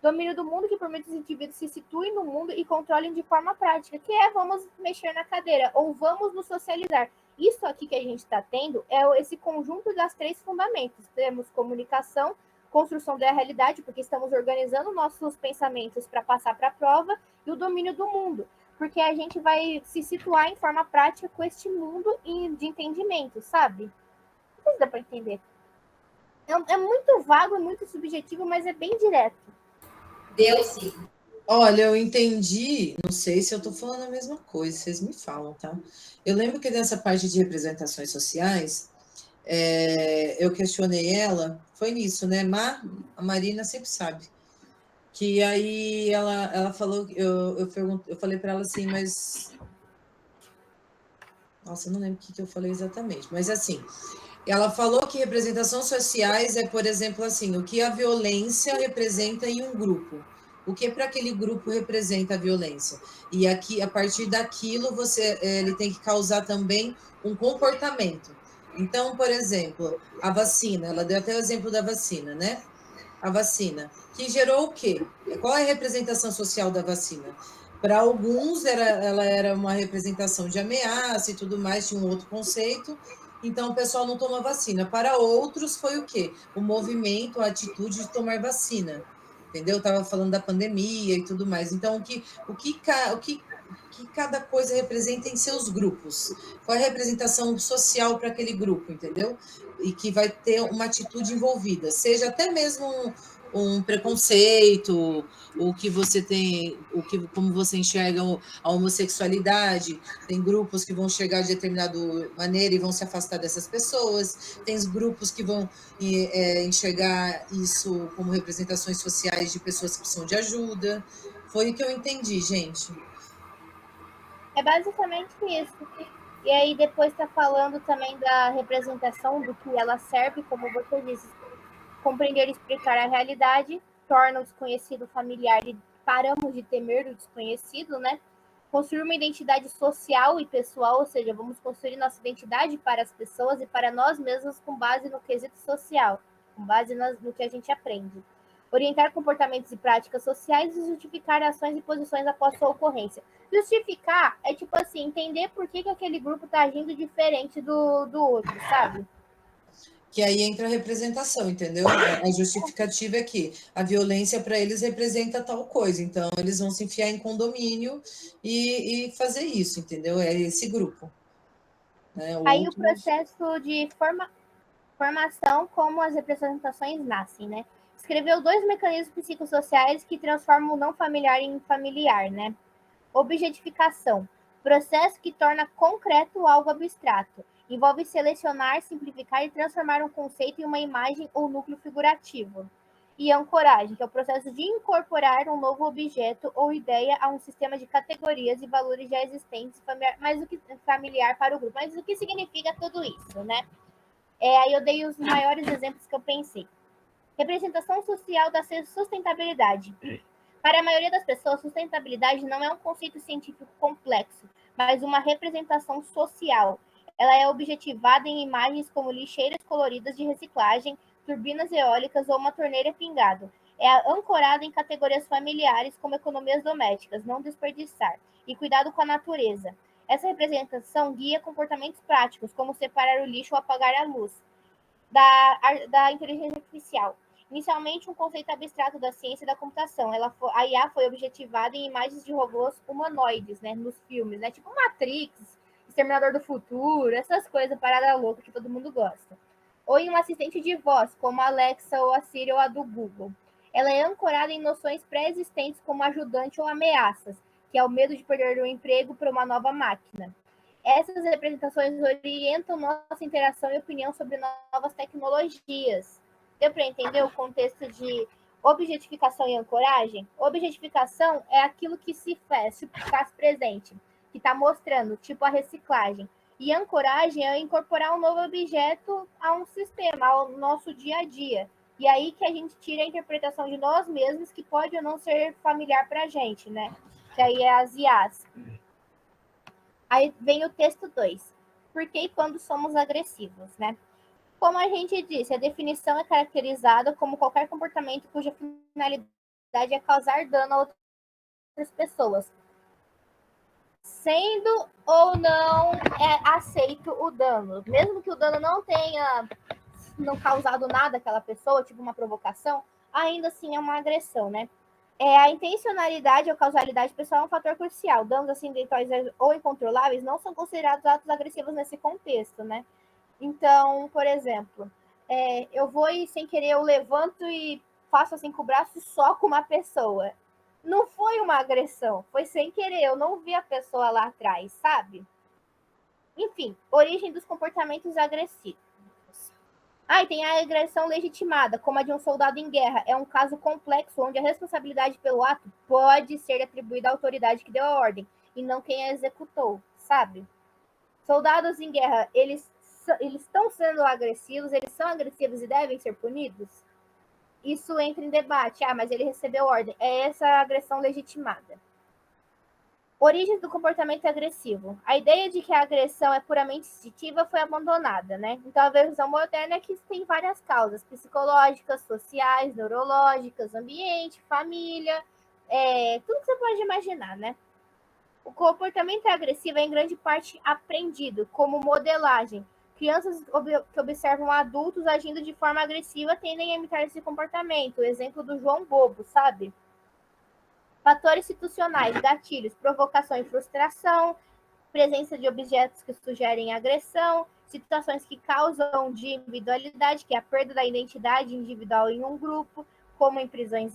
Domínio do mundo, que permite os indivíduos se situem no mundo e controlem de forma prática, que é vamos mexer na cadeira, ou vamos nos socializar. Isso aqui que a gente está tendo é esse conjunto das 3 fundamentos. Temos comunicação, construção da realidade, porque estamos organizando nossos pensamentos para passar para a prova, e o domínio do mundo, porque a gente vai se situar em forma prática com este mundo de entendimento, sabe? Não sei se dá para entender. É muito vago, muito subjetivo, mas é bem direto. Deu sim. Olha, eu entendi, não sei se eu estou falando a mesma coisa, vocês me falam, tá? Eu lembro que nessa parte de representações sociais, eu questionei ela, foi nisso, né? A Marina sempre sabe. Que aí ela falou, eu falei para ela assim, mas. Nossa, eu não lembro o que eu falei exatamente, mas assim, ela falou que representações sociais é, por exemplo, assim, o que a violência representa em um grupo. O que para aquele grupo representa a violência? E aqui, a partir daquilo, ele tem que causar também um comportamento. Então, por exemplo, a vacina, ela deu até o exemplo da vacina, né? A vacina, que gerou o quê? Qual é a representação social da vacina? Para alguns, ela era uma representação de ameaça e tudo mais, tinha um outro conceito, então o pessoal não toma vacina. Para outros, foi o quê? O movimento, a atitude de tomar vacina, entendeu? Estava falando da pandemia e tudo mais. Então, o que cada coisa representa em seus grupos? Qual é a representação social para aquele grupo, entendeu? E que vai ter uma atitude envolvida, seja até mesmo um preconceito, o que você tem, como você enxerga a homossexualidade. Tem grupos que vão enxergar de determinada maneira e vão se afastar dessas pessoas. Tem grupos que vão enxergar isso como representações sociais de pessoas que precisam de ajuda. Foi o que eu entendi, gente. É basicamente isso. E aí depois está falando também da representação do que ela serve, como você disse, compreender e explicar a realidade, torna o desconhecido familiar e paramos de temer o desconhecido, né? Construir uma identidade social e pessoal, ou seja, vamos construir nossa identidade para as pessoas e para nós mesmos com base no quesito social, com base no que a gente aprende. Orientar comportamentos e práticas sociais e justificar ações e posições após sua ocorrência. Justificar é tipo assim, entender por que aquele grupo está agindo diferente do outro, sabe? Que aí entra a representação, entendeu? A justificativa é que a violência para eles representa tal coisa, então eles vão se enfiar em condomínio e fazer isso, entendeu? É esse grupo. Né? O Aí o outro. processo de formação, como as representações nascem, né? Escreveu 2 mecanismos psicossociais que transformam o não familiar em familiar, né? Objetificação, processo que torna concreto algo abstrato. Envolve selecionar, simplificar e transformar um conceito em uma imagem ou núcleo figurativo. E ancoragem, que é o processo de incorporar um novo objeto ou ideia a um sistema de categorias e valores já existentes, mas o que familiar para o grupo. Mas o que significa tudo isso, né? Aí eu dei os maiores exemplos que eu pensei. Representação social da sustentabilidade. Para a maioria das pessoas, sustentabilidade não é um conceito científico complexo, mas uma representação social. Ela é objetivada em imagens como lixeiras coloridas de reciclagem, turbinas eólicas ou uma torneira pingado. É ancorada em categorias familiares como economias domésticas, não desperdiçar, e cuidado com a natureza. Essa representação guia comportamentos práticos, como separar o lixo ou apagar a luz, da inteligência artificial. Inicialmente, um conceito abstrato da ciência e da computação. A IA foi objetivada em imagens de robôs humanoides, né, nos filmes, né, tipo Matrix, Exterminador do Futuro, essas coisas, parada louca que todo mundo gosta. Ou em um assistente de voz, como a Alexa ou a Siri ou a do Google. Ela é ancorada em noções pré-existentes como ajudante ou ameaças, que é o medo de perder o emprego por uma nova máquina. Essas representações orientam nossa interação e opinião sobre novas tecnologias. Deu para entender o contexto de objetificação e ancoragem? Objetificação é aquilo que se faz presente, que está mostrando, tipo a reciclagem. E ancoragem é incorporar um novo objeto a um sistema, ao nosso dia a dia. E aí que a gente tira a interpretação de nós mesmos, que pode ou não ser familiar para a gente, né? Que aí é as IAs. Aí vem o texto 2. por que e quando somos agressivos, né? Como a gente disse, a definição é caracterizada como qualquer comportamento cuja finalidade é causar dano a outras pessoas, sendo ou não aceito o dano, mesmo que o dano não tenha causado nada àquela pessoa, tipo uma provocação, ainda assim é uma agressão, né? A intencionalidade ou causalidade pessoal é um fator crucial. Danos acidentais ou incontroláveis não são considerados atos agressivos nesse contexto, né? Então, por exemplo, eu vou e sem querer eu levanto e faço assim com o braço e soco uma pessoa. Não foi uma agressão, foi sem querer, eu não vi a pessoa lá atrás, sabe? Enfim, origem dos comportamentos agressivos. E tem a agressão legitimada, como a de um soldado em guerra. É um caso complexo onde a responsabilidade pelo ato pode ser atribuída à autoridade que deu a ordem e não quem a executou, sabe? Soldados em guerra, eles estão sendo agressivos, eles são agressivos e devem ser punidos? Isso entra em debate. Mas ele recebeu ordem. É essa agressão legitimada. Origem do comportamento agressivo. A ideia de que a agressão é puramente instintiva foi abandonada, né? Então, a visão moderna é que tem várias causas psicológicas, sociais, neurológicas, ambiente, família, tudo que você pode imaginar, né? O comportamento agressivo é, em grande parte, aprendido, como modelagem. Crianças que observam adultos agindo de forma agressiva tendem a imitar esse comportamento. O exemplo do João Bobo, sabe? Fatores institucionais, gatilhos, provocação e frustração, presença de objetos que sugerem agressão, situações que causam de individualidade, que é a perda da identidade individual em um grupo, como em prisões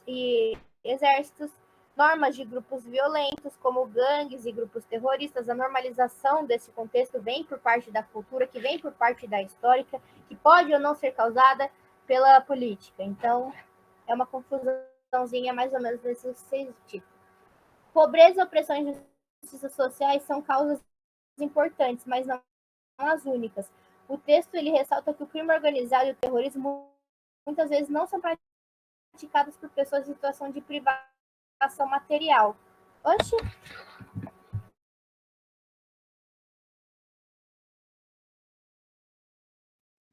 e exércitos, normas de grupos violentos, como gangues e grupos terroristas. A normalização desse contexto vem por parte da cultura, que vem por parte da histórica, que pode ou não ser causada pela política. Então, é uma confusãozinha mais ou menos nesse sentido. Pobreza, opressão e injustiças sociais são causas importantes, mas não as únicas. O texto ele ressalta que o crime organizado e o terrorismo muitas vezes não são praticados por pessoas em situação de privação material. Oxe!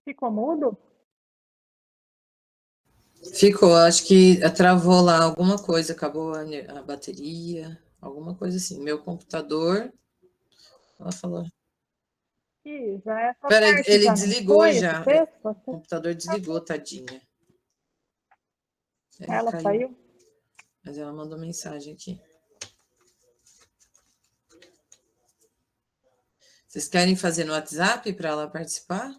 Ficou mudo? Ficou, acho que travou lá alguma coisa, acabou a bateria, alguma coisa assim. Meu computador. Ela falou. Ih, já essa Peraí, parte ele já não desligou foi esse já. O texto? computador desligou, tadinha. Ela Caiu. saiu? Mas ela mandou mensagem aqui. Vocês querem fazer no WhatsApp para ela participar?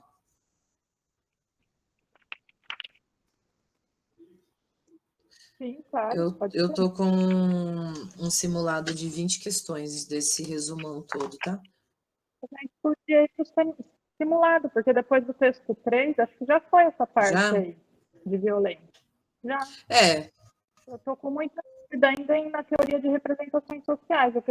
Sim, claro, pode Eu ser. tô com um simulado de 20 questões desse resumão todo, tá? A gente podia ir pro simulado, porque depois do texto 3, acho que já foi essa parte Já? aí de violência. Já. É, Eu tô com muita dúvida ainda na teoria de representações sociais. Eu